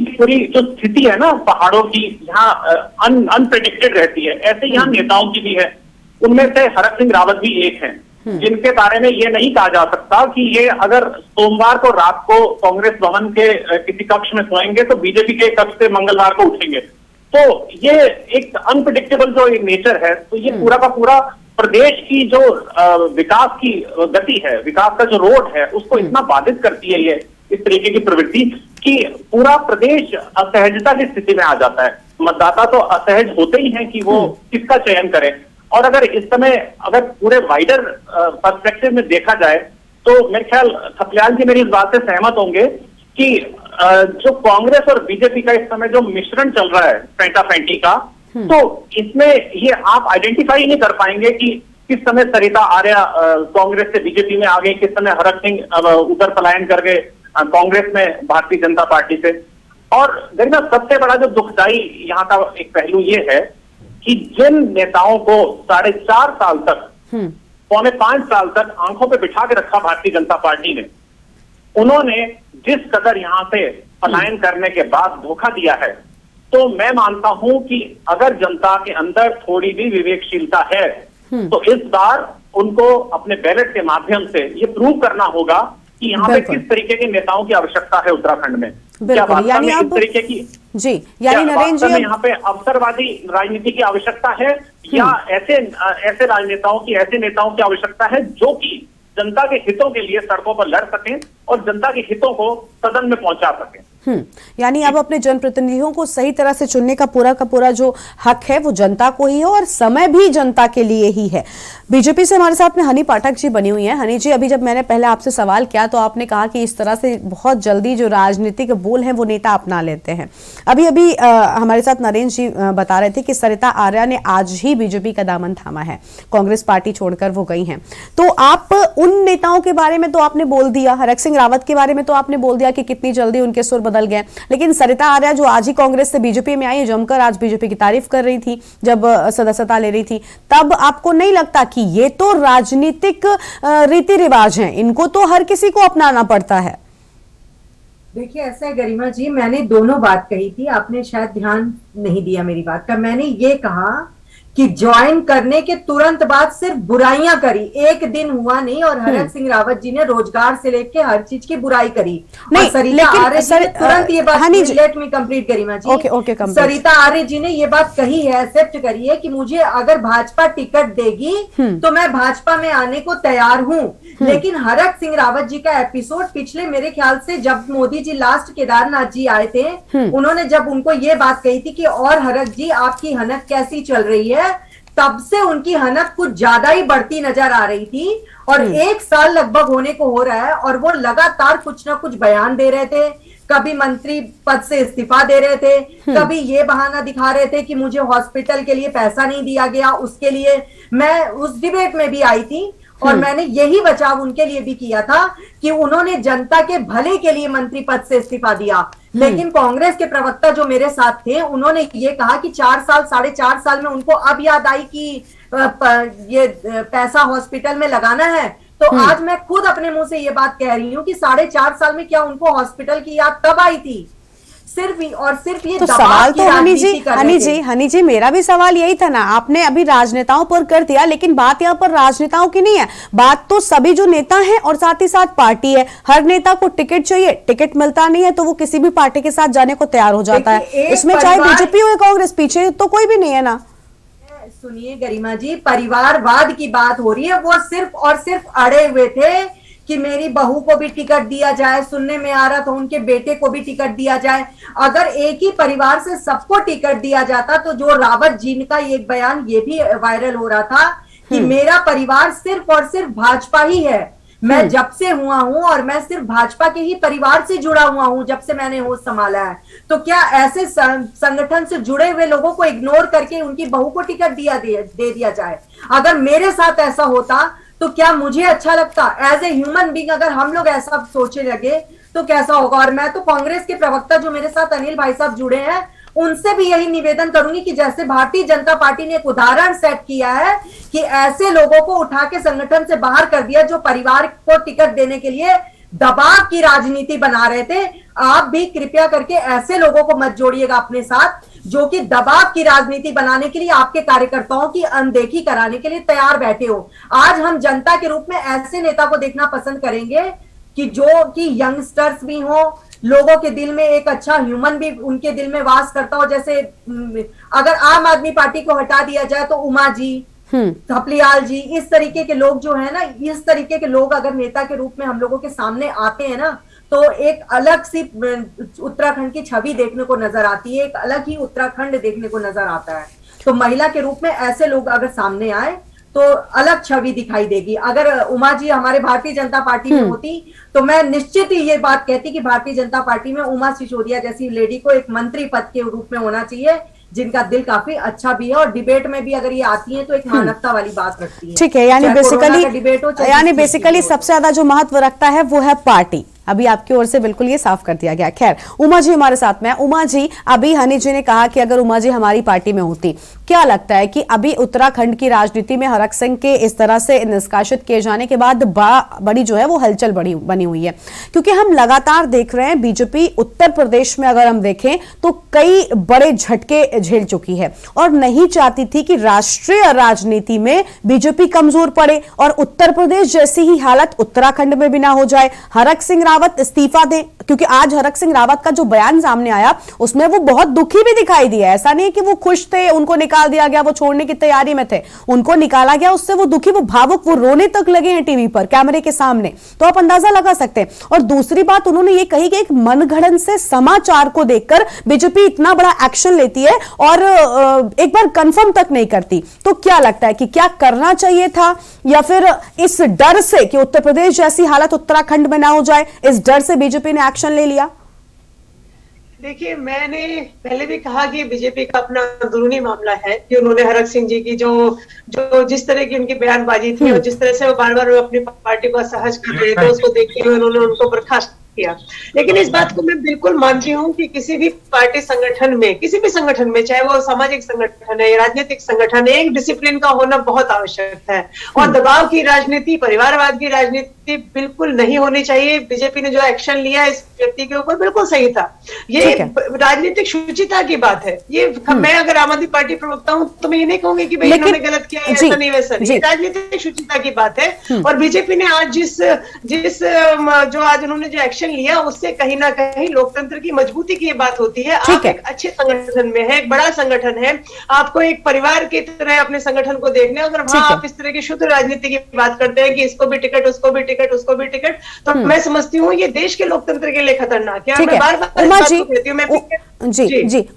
जो स्थिति है ना पहाड़ों की, यहाँ अनप्रेडिक्टेड रहती है। ऐसे यहाँ नेताओं की भी है। उनमें से हरक सिंह रावत भी एक हैं, जिनके बारे में ये नहीं कहा जा सकता कि ये अगर सोमवार को रात को कांग्रेस भवन के किसी कक्ष में सोएंगे तो बीजेपी के कक्ष से मंगलवार को उठेंगे। तो ये एक अनप्रेडिक्टेबल जो नेचर है, तो ये पूरा का पूरा प्रदेश की जो विकास की गति है, विकास का जो रोड है, उसको इतना बाधित करती है ये इस तरीके की प्रवृत्ति कि पूरा प्रदेश असहजता की स्थिति में आ जाता है। मतदाता तो असहज होते ही हैं कि वो किसका चयन करें। और अगर इस समय अगर पूरे वाइडर पर्सपेक्टिव में देखा जाए तो मेरे ख्याल थपलियाल जी मेरी इस बात से सहमत होंगे कि जो कांग्रेस और बीजेपी का इस समय जो मिश्रण चल रहा है फेंटा फेंटी का, तो इसमें ये आप आइडेंटिफाई नहीं कर पाएंगे कि किस समय सरिता आर्या कांग्रेस से बीजेपी में आ गई, किस समय हरक सिंह उधर पलायन कर गए कांग्रेस में भारतीय जनता पार्टी से। और गरिमा सबसे बड़ा जो दुखदाई यहाँ का एक पहलू ये है कि जिन नेताओं को 4.5 साल तक, 4.25 साल तक आंखों पे बिठा के रखा भारतीय जनता पार्टी ने, उन्होंने जिस कदर यहाँ से पलायन करने के बाद धोखा दिया है, तो मैं मानता हूं कि अगर जनता के अंदर थोड़ी भी विवेकशीलता है तो इस बार उनको अपने बैलेट के माध्यम से ये प्रूव करना होगा कि यहाँ पे किस तरीके के नेताओं की आवश्यकता है उत्तराखंड में। क्या वास्तव में इस तरीके की यानी नरेंद्र जी यहाँ पे अवसरवादी राजनीति की आवश्यकता है या ऐसे राजनेताओं की, ऐसे नेताओं की आवश्यकता है जो कि जनता के हितों के लिए सड़कों पर लड़ सकें और जनता के हितों को सदन में पहुंचा सकें। यानी अब अपने जनप्रतिनिधियों को सही तरह से चुनने का पूरा जो हक है वो जनता को ही है और समय भी जनता के लिए ही है। बीजेपी से हमारे साथ में हनी पाठक जी बनी हुई हैं। हनी जी, अभी जब मैंने पहले आपसे सवाल किया तो आपने कहा कि इस तरह से बहुत जल्दी जो राजनीतिक बोल हैं वो नेता अपना लेते हैं। अभी हमारे साथ नरेंद्र जी बता रहे थे कि सरिता आर्या ने आज ही बीजेपी का दामन थामा है, कांग्रेस पार्टी छोड़कर वो गई हैं। तो आप उन नेताओं के बारे में तो आपने बोल दिया, हरक सिंह रावत के बारे में तो आपने बोल दिया कि कितनी जल्दी उनके सुर बदल गए, लेकिन सरिता आर्या जो आज ही कांग्रेस से बीजेपी में आई, जमकर आज बीजेपी की तारीफ कर रही थी जब सदस्यता ले रही थी, तब आपको नहीं लगता कि ये तो राजनीतिक रीति रिवाज हैं, इनको तो हर किसी को अपनाना पड़ता है? देखिए ऐसा है गरिमा जी, मैंने दोनों बात कही थी, आपने शायद ध्यान नहीं दिया मेरी बात का। मैंने ये कहा कि ज्वाइन करने के तुरंत बाद सिर्फ बुराइयां करी, एक दिन हुआ नहीं, और हरक सिंह रावत जी ने रोजगार से लेके हर चीज की बुराई करी। नहीं, सरिता आर्य जी ने तुरंत ये बात, लेट मी कंप्लीट गरिमा जी, सरिता आर्य जी ने ये बात कही है, एक्सेप्ट करी है कि मुझे अगर भाजपा टिकट देगी तो मैं भाजपा में आने को तैयार हूं। लेकिन हरक सिंह रावत जी का एपिसोड पिछले मेरे ख्याल से जब मोदी जी लास्ट केदारनाथ जी आए थे, उन्होंने जब उनको ये बात कही थी कि और हरक जी आपकी हनक कैसी चल रही है, तब से उनकी हनक कुछ ज्यादा ही बढ़ती नजर आ रही थी। और 1 साल लगभग होने को हो रहा है और वो लगातार कुछ ना कुछ बयान दे रहे थे, कभी मंत्री पद से इस्तीफा दे रहे थे, कभी ये बहाना दिखा रहे थे कि मुझे हॉस्पिटल के लिए पैसा नहीं दिया गया, उसके लिए मैं उस डिबेट में भी आई थी और मैंने यही बचाव उनके लिए भी किया था कि उन्होंने जनता के भले के लिए मंत्री पद से इस्तीफा दिया। लेकिन कांग्रेस के प्रवक्ता जो मेरे साथ थे, उन्होंने ये कहा कि 4 साल 4.5 साल में उनको अब याद आई कि ये पैसा हॉस्पिटल में लगाना है। तो आज मैं खुद अपने मुंह से ये बात कह रही हूँ कि 4.5 साल में क्या उनको हॉस्पिटल की याद तब आई थी? सिर्फ ये तो सवाल तो हनी जी मेरा भी सवाल यही था ना, आपने अभी राजनेताओं पर कर दिया, लेकिन बात यहाँ पर राजनेताओं की नहीं है, बात तो सभी जो नेता हैं और साथ ही साथ पार्टी है। हर नेता को टिकट चाहिए, टिकट मिलता नहीं है तो वो किसी भी पार्टी के साथ जाने को तैयार हो जाता है, इसमें चाहे बीजेपी हो या कांग्रेस, पीछे तो कोई भी नहीं है ना। सुनिए गरिमा जी, परिवारवाद की बात हो रही है, वो सिर्फ और सिर्फ अड़े हुए थे कि मेरी बहू को भी टिकट दिया जाए, सुनने में आ रहा था उनके बेटे को भी टिकट दिया जाए। अगर एक ही परिवार से सबको टिकट दिया जाता तो जो रावत जी का एक बयान ये भी वायरल हो रहा था कि मेरा परिवार सिर्फ और सिर्फ भाजपा ही है, मैं जब से हुआ हूं और मैं सिर्फ भाजपा के ही परिवार से जुड़ा हुआ हूं जब से मैंने होश संभाला है। तो क्या ऐसे संगठन से जुड़े हुए लोगों को इग्नोर करके उनकी बहू को टिकट दे दिया जाए? अगर मेरे साथ ऐसा होता तो क्या मुझे अच्छा लगता? एज ए ह्यूमन बीइंग अगर हम लोग ऐसा सोचने लगे तो कैसा होगा? और मैं तो कांग्रेस के प्रवक्ता जो मेरे साथ अनिल भाई साहब जुड़े हैं, उनसे भी यही निवेदन करूंगी कि जैसे भारतीय जनता पार्टी ने एक उदाहरण सेट किया है कि ऐसे लोगों को उठा के संगठन से बाहर कर दिया जो परिवार को टिकट देने के लिए दबाव की राजनीति बना रहे थे, आप भी कृपया करके ऐसे लोगों को मत जोड़िएगा अपने साथ जो कि दबाव की राजनीति बनाने के लिए आपके कार्यकर्ताओं की अनदेखी कराने के लिए तैयार बैठे हो। आज हम जनता के रूप में ऐसे नेता को देखना पसंद करेंगे कि जो कि यंगस्टर्स भी हो, लोगों के दिल में एक अच्छा ह्यूमन भी उनके दिल में वास करता हो। जैसे अगर आम आदमी पार्टी को हटा दिया जाए तो उमा जी, थपलियाल जी, इस तरीके के लोग जो है ना, इस तरीके के लोग अगर नेता के रूप में हम लोगों के सामने आते हैं ना, तो एक अलग सी उत्तराखंड की छवि देखने को नजर आती है, एक अलग ही उत्तराखंड देखने को नजर आता है। तो महिला के रूप में ऐसे लोग अगर सामने आए तो अलग छवि दिखाई देगी। अगर उमा जी हमारे भारतीय जनता पार्टी में होती तो मैं निश्चित ही ये बात कहती कि भारतीय जनता पार्टी में उमा सिसोदिया जैसी लेडी को एक मंत्री पद के रूप में होना चाहिए, जिनका दिल काफी अच्छा भी है और डिबेट में भी अगर ये आती है तो एक मानवता वाली बात रखती है। ठीक है, यानी बेसिकली सबसे ज्यादा जो महत्व रखता है वो है पार्टी। अभी आपकी ओर से बिल्कुल ये साफ कर दिया गया। खैर, उमा जी हमारे साथ में है। उमा जी, अभी हनी जी ने कहा कि अगर उमा जी हमारी पार्टी में होती, क्या लगता है कि अभी उत्तराखंड की राजनीति में हरक सिंह के इस तरह से निष्कासित किए जाने के बाद बड़ी जो है वो हलचल बनी हुई है, क्योंकि हम लगातार देख रहे हैं बीजेपी उत्तर प्रदेश में अगर हम देखें तो कई बड़े झटके झेल चुकी है और नहीं चाहती थी कि राष्ट्रीय राजनीति में बीजेपी कमजोर पड़े और उत्तर प्रदेश जैसी ही हालत उत्तराखंड में भी ना हो जाए, हरक सिंह रावत इस्तीफा दें। क्योंकि आज हरक सिंह रावत का जो बयान सामने आया उसमें वो बहुत दुखी भी दिखाई दिया। ऐसा नहीं कि वो खुश थे, उनको निकाल दिया गया, वो छोड़ने की तैयारी में थे, उनको निकाला गया, उससे वो दुखी, वो भावुक, वो रोने तक लगे हैं टीवी पर कैमरे के सामने, तो आप अंदाजा लगा सकते हैं। और दूसरी बात उन्होंने ये कही कि एक मनगढ़ंत से समाचार को देखकर बीजेपी इतना बड़ा एक्शन लेती है और एक बार कंफर्म तक नहीं करती। तो क्या लगता है कि क्या करना चाहिए था, या फिर इस डर से कि उत्तर प्रदेश जैसी हालत उत्तराखंड में ना हो जाए, इस डर से बीजेपी ने एक्शन ले लिया? देखिए, मैंने पहले भी कहा कि बीजेपी का अपना अंदरूनी मामला है कि उन्होंने हरक सिंह जी की जो जिस तरह की उनकी बयानबाजी थी और जिस तरह से वो बार बार अपनी पार्टी को असहज कर रहे थे, उसको देखते हुए उन्होंने उनको बर्खास्त किया। लेकिन इस बात को मैं बिल्कुल मानती हूँ कि किसी भी पार्टी संगठन में, किसी भी संगठन में, चाहे वो सामाजिक संगठन है, राजनीतिक संगठन है, एक डिसिप्लिन का होना बहुत आवश्यक है और दबाव की राजनीति, परिवारवाद की राजनीति बिल्कुल नहीं होनी चाहिए। बीजेपी ने जो एक्शन लिया इस व्यक्ति के ऊपर बिल्कुल सही था। ये राजनीतिक शुचिता की बात है। ये मैं अगर आम आदमी पार्टी प्रवक्ता हूँ तो मैं ये नहीं कहूंगी कि भाई इन्होंने गलत किया, ऐसा नहीं वैसा नहीं। राजनीतिक शुचिता की बात है और बीजेपी ने आज जो आज उन्होंने जो एक्शन लिया उससे कहीं ना कहीं लोकतंत्र की मजबूती की ये बात होती है। आप एक अच्छे संगठन में है, एक बड़ा संगठन है, आपको एक परिवार की तरह अपने संगठन को देखना है। अगर वहां आप इस तरह की शुद्ध राजनीति की बात करते हैं कि इसको भी टिकट, उसको भी टिकट, उसको भी टिकट, तो मैं समझती हूँ ये देश के लोकतंत्र के लिए खतरनाक है। मैं बार-बार उमा जी,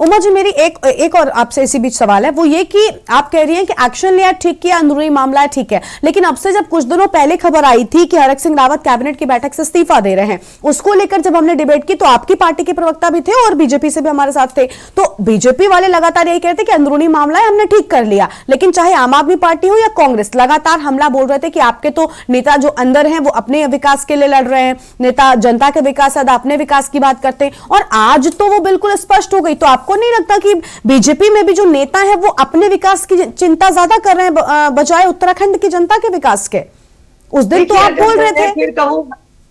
उमा जी, मेरी एक और आपसे इसी बीच सवाल है, वो ये कि आप कह रही हैं कि एक्शन लिया, ठीक किया, अंदरूनी मामला है, ठीक है, लेकिन अब से जब कुछ दिनों पहले खबर आई थी कि हरक सिंह रावत कैबिनेट की बैठक से इस्तीफा दे रहे हैं, उसको लेकर जब हमने डिबेट की तो आपकी पार्टी के प्रवक्ता भी थे और बीजेपी से भी हमारे साथ थे, तो बीजेपी वाले लगातार यही कहते कि अंदरूनी मामला है, हमने ठीक कर लिया। लेकिन चाहे आम आदमी पार्टी हो या कांग्रेस, लगातार हमला बोल रहे थे कि आपके तो नेता जो अंदर हैं वो अपने विकास के लिए लड़ रहे हैं, नेता जनता के विकास अपने विकास की बात करते हैं, और आज तो वो बिल्कुल स्पष्ट हो गई। तो आपको नहीं लगता कि बीजेपी में भी जो नेता है वो अपने विकास की चिंता ज्यादा कर रहे हैं बजाय उत्तराखंड की जनता के विकास के? उस दिन तो आप बोल रहे थे। फिर कहूं,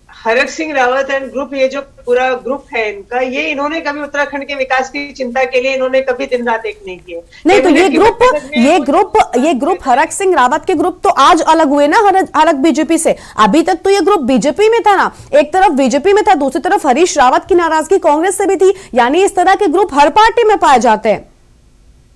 हरक सिंह रावत एंड ग्रुप, ये जो पूरा ग्रुप है इनका, ये इन्होंने कभी उत्तराखंड के विकास की चिंता के लिए इन्होंने कभी दिन रात एक नहीं किए। नहीं, तो ये ग्रुप हरक सिंह रावत के ग्रुप तो आज अलग हुए ना हरक बीजेपी से। अभी तक तो ये ग्रुप बीजेपी में था ना, एक तरफ बीजेपी में था, दूसरी तरफ हरीश रावत की नाराजगी कांग्रेस से भी थी। यानी इस तरह के ग्रुप हर पार्टी में पाए जाते हैं।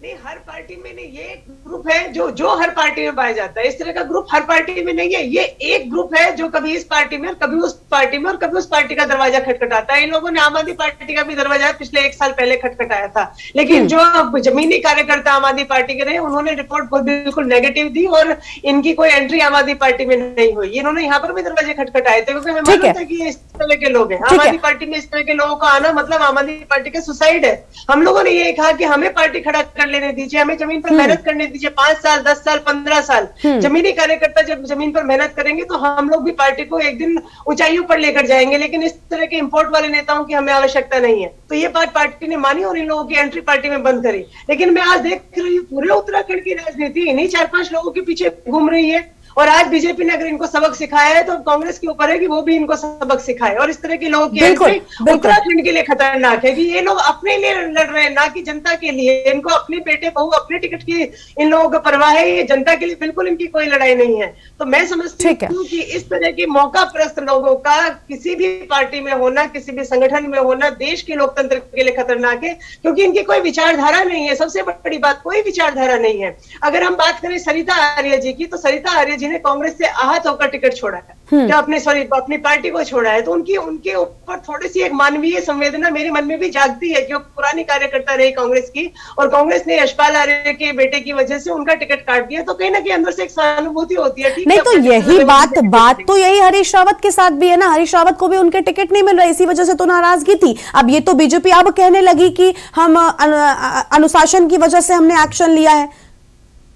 नहीं, हर पार्टी में नहीं, ये एक ग्रुप है जो हर पार्टी में पाया जाता है। इस तरह का ग्रुप हर पार्टी में नहीं है। ये एक ग्रुप है जो कभी इस पार्टी में और कभी उस पार्टी में और कभी उस पार्टी का दरवाजा खटखटाता है। इन लोगों ने आम आदमी पार्टी का भी दरवाजा पिछले 1 साल पहले खटखटाया था, लेकिन जो जमीनी कार्यकर्ता आम आदमी पार्टी के रहे उन्होंने रिपोर्ट बिल्कुल नेगेटिव दी और इनकी कोई एंट्री आम आदमी पार्टी में नहीं हुई। इन्होंने यहाँ पर भी दरवाजे खटखटाए थे क्योंकि हमें मालूम था कि इस तरह के लोग हैं। आम आदमी पार्टी में इस तरह के लोगों का आना मतलब आम आदमी पार्टी का सुसाइड है। हम लोगों ने ये कहा कि हमें पार्टी खड़ा कर लेने दीजिए, हमें जमीन पर मेहनत करने दीजिए। 5 साल, 10 साल, 15 साल जमीनी कार्यकर्ता जब जमीन पर मेहनत करेंगे तो हम लोग भी पार्टी को एक दिन ऊंचाइयों पर लेकर जाएंगे। लेकिन इस तरह के इंपोर्ट वाले नेताओं की हमें आवश्यकता नहीं है। तो ये बात पार्टी ने मानी और इन लोगों की एंट्री पार्टी में बंद करी। लेकिन मैं आज देख रही हूँ पूरे उत्तराखंड की राजनीति इन्हीं 4-5 लोगों के पीछे घूम रही है। और आज बीजेपी ने अगर इनको सबक सिखाया है तो कांग्रेस के ऊपर है कि वो भी इनको सबक सिखाए। और इस तरह के लोगों की एंट्री उत्तराखंड के लिए खतरनाक है कि ये लोग अपने लिए लड़ रहे हैं, ना कि जनता के लिए। इनको अपने बेटे बहू अपने टिकट की इन लोगों को परवाह है, ये जनता के लिए बिल्कुल इनकी कोई लड़ाई नहीं है। तो मैं समझती हूँ कि इस तरह की मौका परस्त लोगों का किसी भी पार्टी में होना, किसी भी संगठन में होना देश के लोकतंत्र के लिए खतरनाक है, क्योंकि इनकी कोई विचारधारा नहीं है। सबसे बड़ी बात, कोई विचारधारा नहीं है। अगर हम बात करें सरिता आर्य जी की, तो सरिता आर्य जिन्हें कांग्रेस से आहत होकर टिकट छोड़ा है, या अपनी पार्टी को छोड़ा है, तो उनके ऊपर थोड़ी सी एक मानवीय संवेदना मेरे मन में भी जागती है कि वो पुरानी कार्यकर्ता रही कांग्रेस की, और कांग्रेस ने यशपाल आर्य के बेटे की वजह से उनका टिकट काट दिया, तो कहीं ना कहीं अंदर से एक सहानुभूति होती है। ठीक नहीं तो यही बात तो यही हरीश रावत के साथ भी है ना, हरीश रावत को भी उनके टिकट नहीं मिल रहा, इसी वजह से तो नाराजगी थी। अब ये तो बीजेपी अब कहने लगी कि हम अनुशासन की वजह से हमने एक्शन लिया है,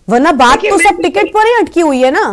वरना बात तो सब टिकट पर ही अटकी हुई है ना।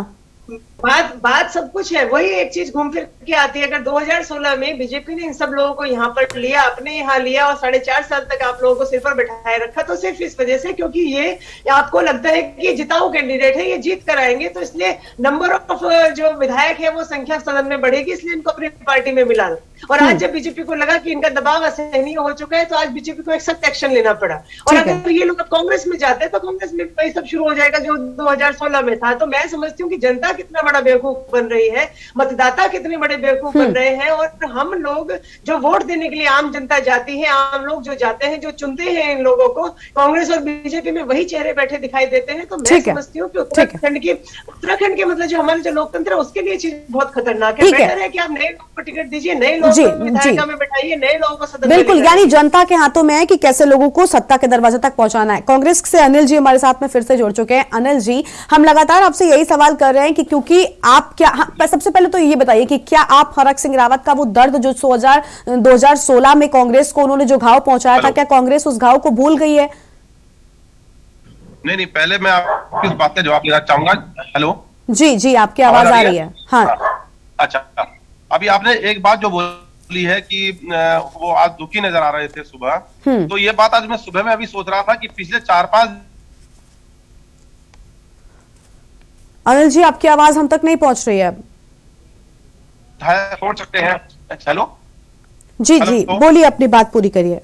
बात सब कुछ है, वही एक चीज घूम फिर के आती है। अगर 2016 में बीजेपी ने इन सब लोगों को यहाँ पर लिया, अपने यहाँ लिया, और 4.5 साल तक आप लोगों को सिर पर बैठाए रखा, तो सिर्फ इस वजह से क्योंकि ये आपको लगता है कि जिताऊ कैंडिडेट है, ये जीत कर आएंगे, तो इसलिए नंबर ऑफ जो विधायक है वो संख्या सदन में बढ़ेगी, इसलिए इनको अपनी पार्टी में मिला। और आज जब बीजेपी को लगा कि इनका दबाव असहनीय हो चुका है, तो आज बीजेपी को एक सख्त एक्शन लेना पड़ा। और अगर ये लोग कांग्रेस में जाते हैं तो कांग्रेस में वही सब शुरू हो जाएगा जो 2016 में था। तो मैं समझती हूँ कि जनता कितना बड़ा बेवकूफ बन रही है, मतदाता कितने बड़े बेवकूफ बन रहे हैं, और हम लोग जो वोट देने के लिए आम जनता जाती है, आम लोग जो जाते हैं, जो चुनते हैं इन लोगों को, कांग्रेस और बीजेपी में वही चेहरे बैठे दिखाई देते हैं। तो मैं समझती हूँ कि उत्तराखंड के मतलब जो हमारे जो लोकतंत्र है उसके लिए चीज बहुत खतरनाक है। बेहतर है कि आप नए लोगों को टिकट दीजिए, नए लोगों को विधायिका में बैठाइए, नए लोगों को सदन में बिल्कुल, यानी जनता के हाथों में है कि कैसे लोगों को सत्ता के दरवाजे तक पहुंचाना है। कांग्रेस से अनिल जी हमारे साथ में फिर से जुड़ चुके हैं। अनिल जी, हम लगातार आपसे यही सवाल कर रहे हैं कि क्योंकि आप क्या, सबसे पहले तो ये बताइए कि क्या आप हरक सिंह रावत का वो दर्द जो 2016 में कांग्रेस को उन्होंने जो घाव पहुंचाया था, क्या कांग्रेस उस घाव को भूल गई है? नहीं, पहले मैं आपकी इस बात का जवाब देना चाहूंगा। हेलो जी, आपकी आवाज आ रही है। हाँ, अच्छा, अभी आपने एक बात जो बोली है कि वो आज दुखी नजर आ रहे थे सुबह, तो ये बात आज मैं सुबह में अभी सोच रहा था कि पिछले 4-5 अनिल जी आपकी आवाज हम तक नहीं पहुंच रही है। छोड़ सकते हैं। हेलो जी, बोलिए, अपनी बात पूरी करिए।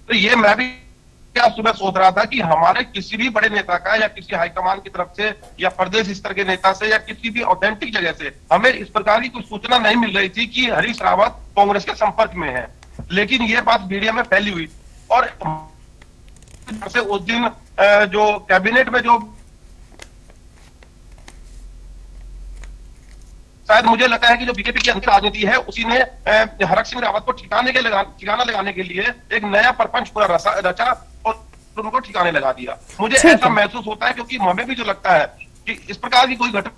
तो ये मैं भी क्या सुबह सोच रहा था कि हमारे किसी भी बड़े नेता का या किसी हाईकमान की तरफ से या प्रदेश स्तर के नेता से या किसी भी ऑथेंटिक जगह से हमें इस प्रकार की कोई सूचना नहीं मिल रही थी कि हरीश रावत कांग्रेस के संपर्क में है। लेकिन ये बात मीडिया में फैली हुई, और उस दिन जो कैबिनेट में जो शायद मुझे लगता है कि जो बीजेपी की अंदर राजनीति है उसी ने हरक सिंह रावत को ठिकाना लगाने के लिए एक नया प्रपंच पूरा रचा और उनको ठिकाने लगा दिया। मुझे ऐसा महसूस होता है, क्योंकि हमें भी जो लगता है कि इस प्रकार की कोई घटना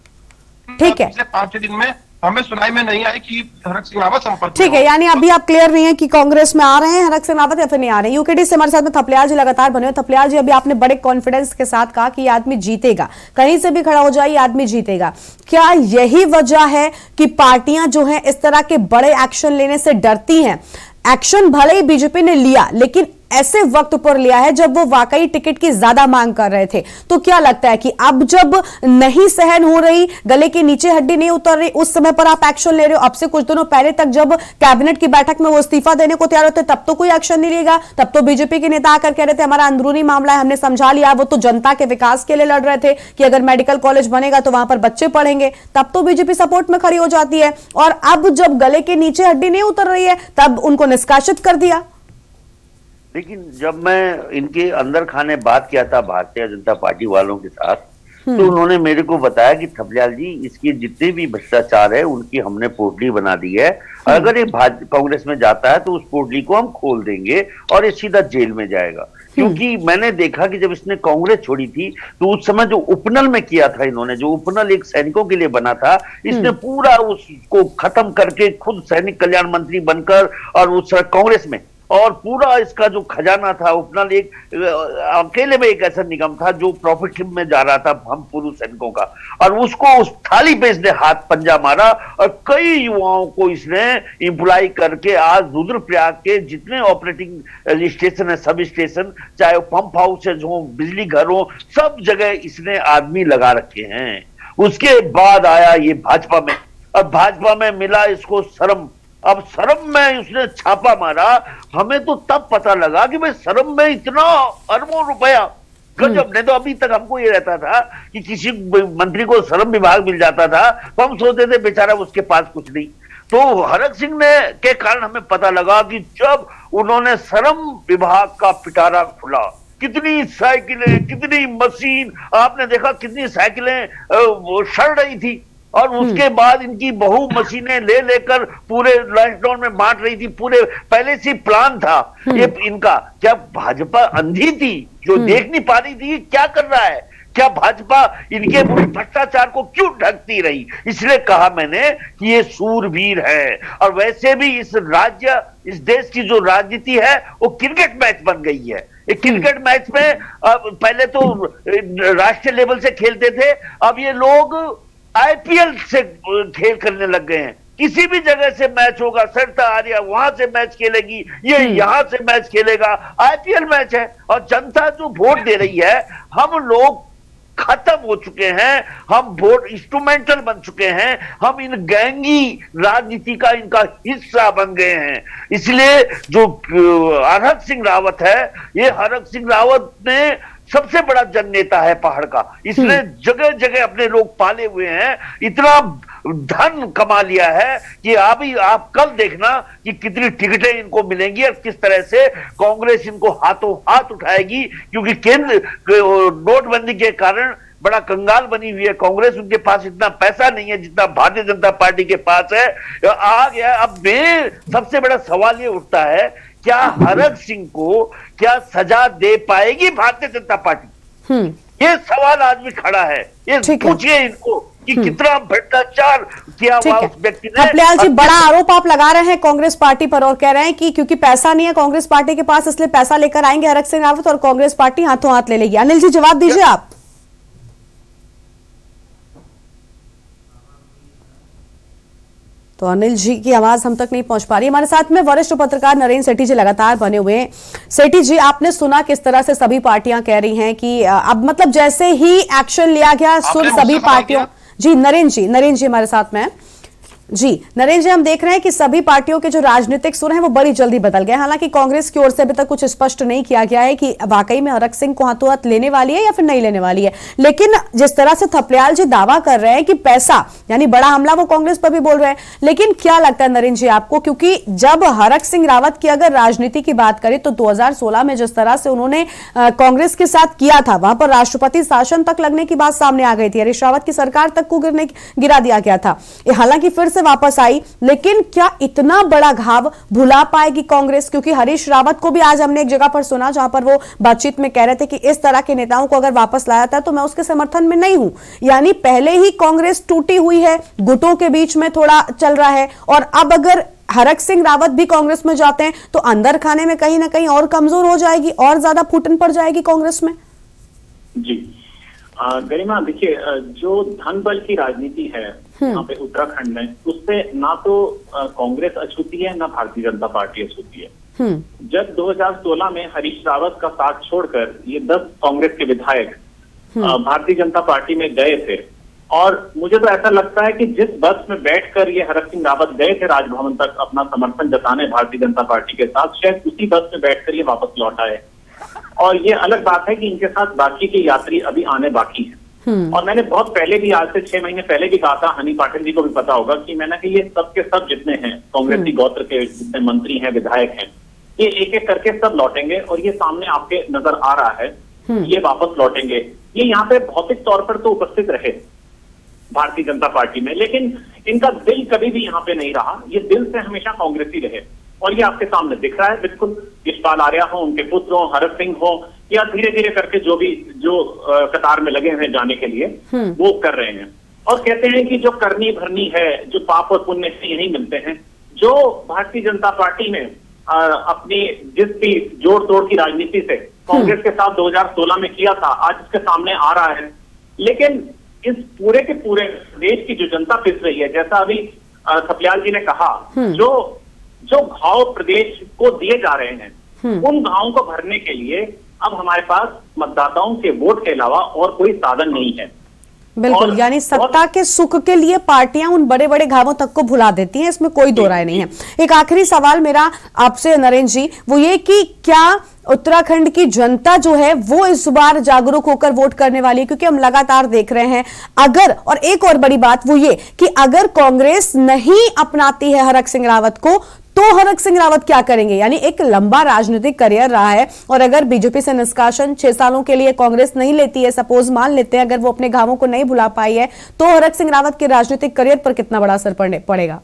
पिछले 5-6 दिन में हमें सुनाई में नहीं आई कि हरक सिंह रावत संपर्क। ठीक है, यानी अभी आप क्लियर नहीं है कि कांग्रेस में आ रहे हैं हरक सिंह रावत या फिर नहीं आ रहे हैं। यूकेडी से हमारे साथ में थपलियाल जी लगातार बने हुए। थपलियाल जी, अभी आपने बड़े कॉन्फिडेंस के साथ कहा कि ये आदमी जीतेगा, कहीं से भी खड़ा हो जाए ये आदमी जीतेगा। क्या यही वजह है कि पार्टियां जो है इस तरह के बड़े एक्शन लेने से डरती हैं? एक्शन भले ही बीजेपी ने लिया, लेकिन ऐसे वक्त पर लिया है जब वो वाकई टिकट की ज्यादा मांग कर रहे थे। तो क्या लगता है कि अब जब नहीं सहन हो रही, गले के नीचे हड्डी नहीं उतर रही, उस समय पर आप एक्शन ले रहे हो? अब से कुछ दिनों पहले तक जब कैबिनेट की बैठक में वो इस्तीफा देने को तैयार होते तब तो कोई एक्शन नहीं लेगा, तब तो बीजेपी के नेता आकर कह रहे थे हमारा अंदरूनी मामला है, हमने समझा लिया। वो तो जनता के विकास के लिए लड़ रहे थे कि अगर मेडिकल कॉलेज बनेगा तो वहां पर बच्चे पढ़ेंगे, तब तो बीजेपी सपोर्ट में खड़ी हो जाती है। और अब जब गले के नीचे हड्डी नहीं उतर रही है तब उनको निष्कासित कर दिया। लेकिन जब मैं इनके अंदर खाने बात किया था भारतीय जनता पार्टी वालों के साथ, तो उन्होंने मेरे को बताया कि थपलियाल जी, इसके जितने भी भ्रष्टाचार है उनकी हमने पोटली बना दी है, अगर ये कांग्रेस में जाता है तो उस पोटली को हम खोल देंगे और ये सीधा जेल में जाएगा। क्योंकि मैंने देखा कि जब इसने कांग्रेस छोड़ी थी तो उस समय जो उपनल में किया था इन्होंने, जो उपनल एक सैनिकों के लिए बना था, इसने पूरा उसको खत्म करके खुद सैनिक कल्याण मंत्री बनकर और उस कांग्रेस में, और पूरा इसका जो खजाना था उपनल एक अकेले में एक ऐसा निगम था जो प्रॉफिट में जा रहा था हम पूर्व सैनिकों का, और उसको उस थाली पे इसने हाथ पंजा मारा और कई युवाओं को इसने इंप्लॉय करके आज रुद्रप्रयाग के जितने ऑपरेटिंग स्टेशन है, सब स्टेशन, चाहे पंप हाउस हो, बिजली घर हो, सब जगह इसने आदमी लगा रखे हैं। उसके बाद आया ये भाजपा में, और भाजपा में मिला इसको शर्म। अब शर्म में उसने छापा मारा, हमें तो तब पता लगा कि भाई शर्म में इतना अरबों रुपया गजब। नहीं तो अभी तक हमको ये रहता था कि किसी मंत्री को श्रम विभाग मिल जाता था तो हम सोचते थे बेचारा उसके पास कुछ नहीं। तो हरक सिंह ने के कारण हमें पता लगा कि जब उन्होंने श्रम विभाग का पिटारा खुला कितनी साइकिलें, कितनी मशीन, आपने देखा कितनी साइकिलें वो सड़ रही थी, और उसके बाद इनकी बहु मशीनें ले लेकर पूरे लॉकडाउन में बांट रही थी। पूरे पहले से प्लान था ये इनका। क्या भाजपा अंधी थी जो देख नहीं पा रही थी क्या कर रहा है? क्या भाजपा इनके भ्रष्टाचार को क्यों ढकती रही? इसलिए कहा मैंने कि ये सूरवीर है। और वैसे भी इस देश की जो राजनीति है वो क्रिकेट मैच बन गई है। एक क्रिकेट मैच में पहले तो राष्ट्रीय लेवल से खेलते थे, अब ये लोग आईपीएल से खेल करने लग गए हैं। किसी भी जगह से मैच होगा, सरिता आर्या वहां से मैच खेलेगी, ये यहां से मैच खेलेगा, आईपीएल मैच है। और जनता जो वोट दे रही है, हम लोग खत्म हो चुके हैं, हम वोट इंस्ट्रूमेंटल बन चुके हैं, हम इन गैंगी राजनीति का इनका हिस्सा बन गए हैं। इसलिए जो हरक सिंह रावत है, ये हरक सिंह रावत ने सबसे बड़ा जननेता है पहाड़ का। इसने जगह जगह अपने लोग पाले हुए हैं, इतना धन कमा लिया है कि अभी आप कल देखना कि कितनी टिकटें इनको मिलेंगी और किस तरह से कांग्रेस इनको हाथों हाथ उठाएगी। क्योंकि केंद्र नोटबंदी के कारण बड़ा कंगाल बनी हुई है कांग्रेस, उनके पास इतना पैसा नहीं है जितना भारतीय जनता पार्टी के पास है। आ गया। अब सबसे बड़ा सवाल ये उठता है, क्या हरक सिंह को क्या सजा दे पाएगी भारतीय जनता पार्टी? ये सवाल आज भी खड़ा है। ये पूछिए इनको कि कितना भ्रष्टाचार किया हुआ उस व्यक्ति ने। थपलियाल जी, बड़ा आरोप आप लगा रहे हैं कांग्रेस पार्टी पर और कह रहे हैं कि क्योंकि पैसा नहीं है कांग्रेस पार्टी के पास, इसलिए पैसा लेकर आएंगे हरक सिंह रावत और कांग्रेस पार्टी हाथों हाथ ले लेगी। अनिल जी, जवाब दीजिए आप। तो अनिल जी की आवाज हम तक नहीं पहुंच पा रही। हमारे साथ में वरिष्ठ पत्रकार नरेंद्र सेठी जी लगातार बने हुए हैं। सेठी जी, आपने सुना किस तरह से सभी पार्टियां कह रही हैं कि अब मतलब जैसे ही एक्शन लिया गया सुर सभी पार्टियों। जी नरेंद्र जी हमारे साथ में। जी नरेंद्र जी, हम देख रहे हैं कि सभी पार्टियों के जो राजनीतिक सुर हैं वो बड़ी जल्दी बदल गए। हालांकि कांग्रेस की ओर से अभी तक कुछ स्पष्ट नहीं किया गया है कि वाकई में हरक सिंह को हाथों हाथ लेने वाली है या फिर नहीं लेने वाली है। लेकिन जिस तरह से थपलियाल जी दावा कर रहे हैं कि पैसा यानी बड़ा हमला, वो कांग्रेस पर भी बोल रहे हैं। लेकिन क्या लगता है नरेंद्र जी आपको, क्योंकि जब हरक सिंह रावत की अगर राजनीति की बात करें तो 2016 में जिस तरह से उन्होंने कांग्रेस के साथ किया था, वहां पर राष्ट्रपति शासन तक लगने की बात सामने आ गई थी, हरीश रावत की सरकार तक को गिरा दिया गया था। हालांकि फिर से वापस आई, लेकिन क्या इतना बड़ा घाव भुला पाएगी कांग्रेस? क्योंकि हरीश रावत को भी आज हमने एक जगह पर सुना जहां पर वो बातचीत में कह रहे थे कि इस तरह के नेताओं को अगर वापस लाया था तो मैं उसके समर्थन में नहीं हूं। यानी पहले ही कांग्रेस टूटी हुई है, गुटों के बीच में थोड़ा चल रहा है, और अब अगर हरक सिंह रावत भी कांग्रेस में जाते हैं तो अंदर खाने में कहीं ना कहीं और कमजोर हो जाएगी, और ज्यादा फूटन पड़ जाएगी कांग्रेस में। जी गरिमा, देखिए जो धन बल की राजनीति है यहाँ पे उत्तराखंड में, उससे ना तो कांग्रेस अछूती है ना भारतीय जनता पार्टी अछूती है। जब 2016 में हरीश रावत का साथ छोड़कर ये 10 कांग्रेस के विधायक भारतीय जनता पार्टी में गए थे, और मुझे तो ऐसा लगता है कि जिस बस में बैठकर ये हरक सिंह रावत गए थे राजभवन तक अपना समर्थन जताने भारतीय जनता पार्टी के साथ, शायद उसी बस में बैठकर ये वापस लौट आए। और ये अलग बात है कि इनके साथ बाकी के यात्री अभी आने बाकी हैं। और मैंने बहुत पहले भी, आज से 6 महीने पहले भी कहा था, हनी पाटिल जी को भी पता होगा कि मैंने कि ये सब के सब जितने हैं कांग्रेसी गोत्र के जितने मंत्री हैं, विधायक हैं, ये एक एक करके सब लौटेंगे, और ये सामने आपके नजर आ रहा है, ये वापस लौटेंगे। ये यहाँ पे भौतिक तौर पर तो उपस्थित रहे भारतीय जनता पार्टी में, लेकिन इनका दिल कभी भी यहाँ पे नहीं रहा। ये दिल से हमेशा कांग्रेसी रहे, और ये आपके सामने दिख रहा है बिल्कुल। यशपाल आर्या हो, उनके पुत्र हो, हरक सिंह हो, या धीरे धीरे करके जो कतार में लगे हैं जाने के लिए, वो कर रहे हैं। और कहते हैं कि जो करनी भरनी है, जो पाप और पुण्य से यही मिलते हैं। जो भारतीय जनता पार्टी में अपनी जिस भी जोड़ तोड़ की राजनीति से कांग्रेस के साथ 2016 में किया था, आज इसके सामने आ रहा है। लेकिन इस पूरे के पूरे देश की जो जनता पिस रही है, जैसा अभी थपलियाल जी ने कहा, जो घाव प्रदेश को दिए जा रहे हैं, उन घावों को भरने के लिए अब हमारे पास मतदाताओं के वोट के अलावा और कोई साधन नहीं है। बिल्कुल, यानी सत्ता के सुख के लिए पार्टियां उन बड़े बड़े घावों तक को भुला देती हैं, इसमें कोई दो राय नहीं है। एक आखिरी सवाल मेरा आपसे नरेंद्र जी, वो ये कि क्या उत्तराखंड की जनता जो है वो इस बार जागरूक होकर वोट करने वाली है? क्योंकि हम लगातार देख रहे हैं अगर, और एक और बड़ी बात वो ये कि अगर कांग्रेस नहीं अपनाती है हरक सिंह रावत को तो हरक सिंह रावत क्या करेंगे? यानी एक लंबा राजनीतिक करियर रहा है और अगर बीजेपी से निष्कासन 6 सालों के लिए कांग्रेस नहीं लेती है, सपोज मान लेते हैं अगर वो अपने घावों को नहीं भुला पाई है, तो हरक सिंह रावत के राजनीतिक करियर पर कितना बड़ा असर पड़ेगा?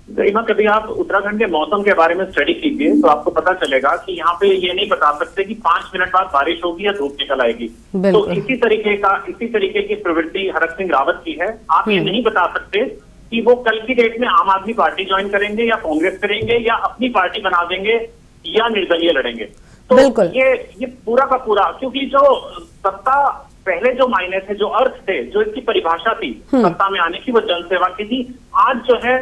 गरिमा, कभी आप उत्तराखंड के मौसम के बारे में स्टडी कीजिए तो आपको पता चलेगा कि यहाँ पे ये नहीं बता सकते कि 5 मिनट बाद बारिश होगी या धूप निकल आएगी। तो इसी तरीके की प्रवृत्ति हरक सिंह रावत की है। आप ये नहीं बता सकते कि वो कल की डेट में आम आदमी पार्टी ज्वाइन करेंगे या कांग्रेस करेंगे या अपनी पार्टी बना देंगे या निर्दलीय लड़ेंगे। तो ये पूरा का पूरा, क्योंकि जो सत्ता पहले जो मायने थे, जो अर्थ थे, जो इसकी परिभाषा थी सत्ता में आने की, वो जनसेवा की थी। आज जो है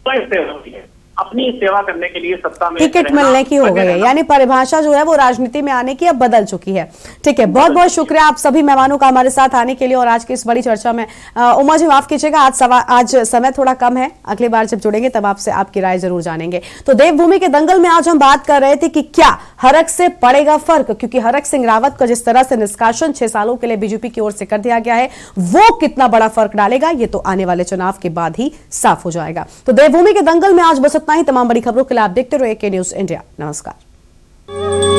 सेवा है, अपनी सेवा करने के लिए सत्ता में टिकट मिलने की हो गई है, यानी परिभाषा जो है वो राजनीति में आने की अब बदल चुकी है। ठीक है, बहुत बहुत शुक्रिया आप सभी मेहमानों का हमारे साथ आने के लिए और आज की इस बड़ी चर्चा में। उमा जी माफ कीजिएगा, आज समय थोड़ा कम है, अगली बार जब जुड़ेंगे तब आपसे आपकी राय जरूर जानेंगे। तो देवभूमि के दंगल में आज हम बात कर रहे थे कि क्या हरक से पड़ेगा फर्क, क्योंकि हरक सिंह रावत का जिस तरह से निष्कासन 6 सालों के लिए बीजेपी की ओर से कर दिया गया है, वो कितना बड़ा फर्क डालेगा ये तो आने वाले चुनाव के बाद ही साफ हो जाएगा। तो देवभूमि के दंगल में आज बस इतना ही। तमाम बड़ी खबरों के लिए आप देखते रहिए के न्यूज इंडिया। नमस्कार।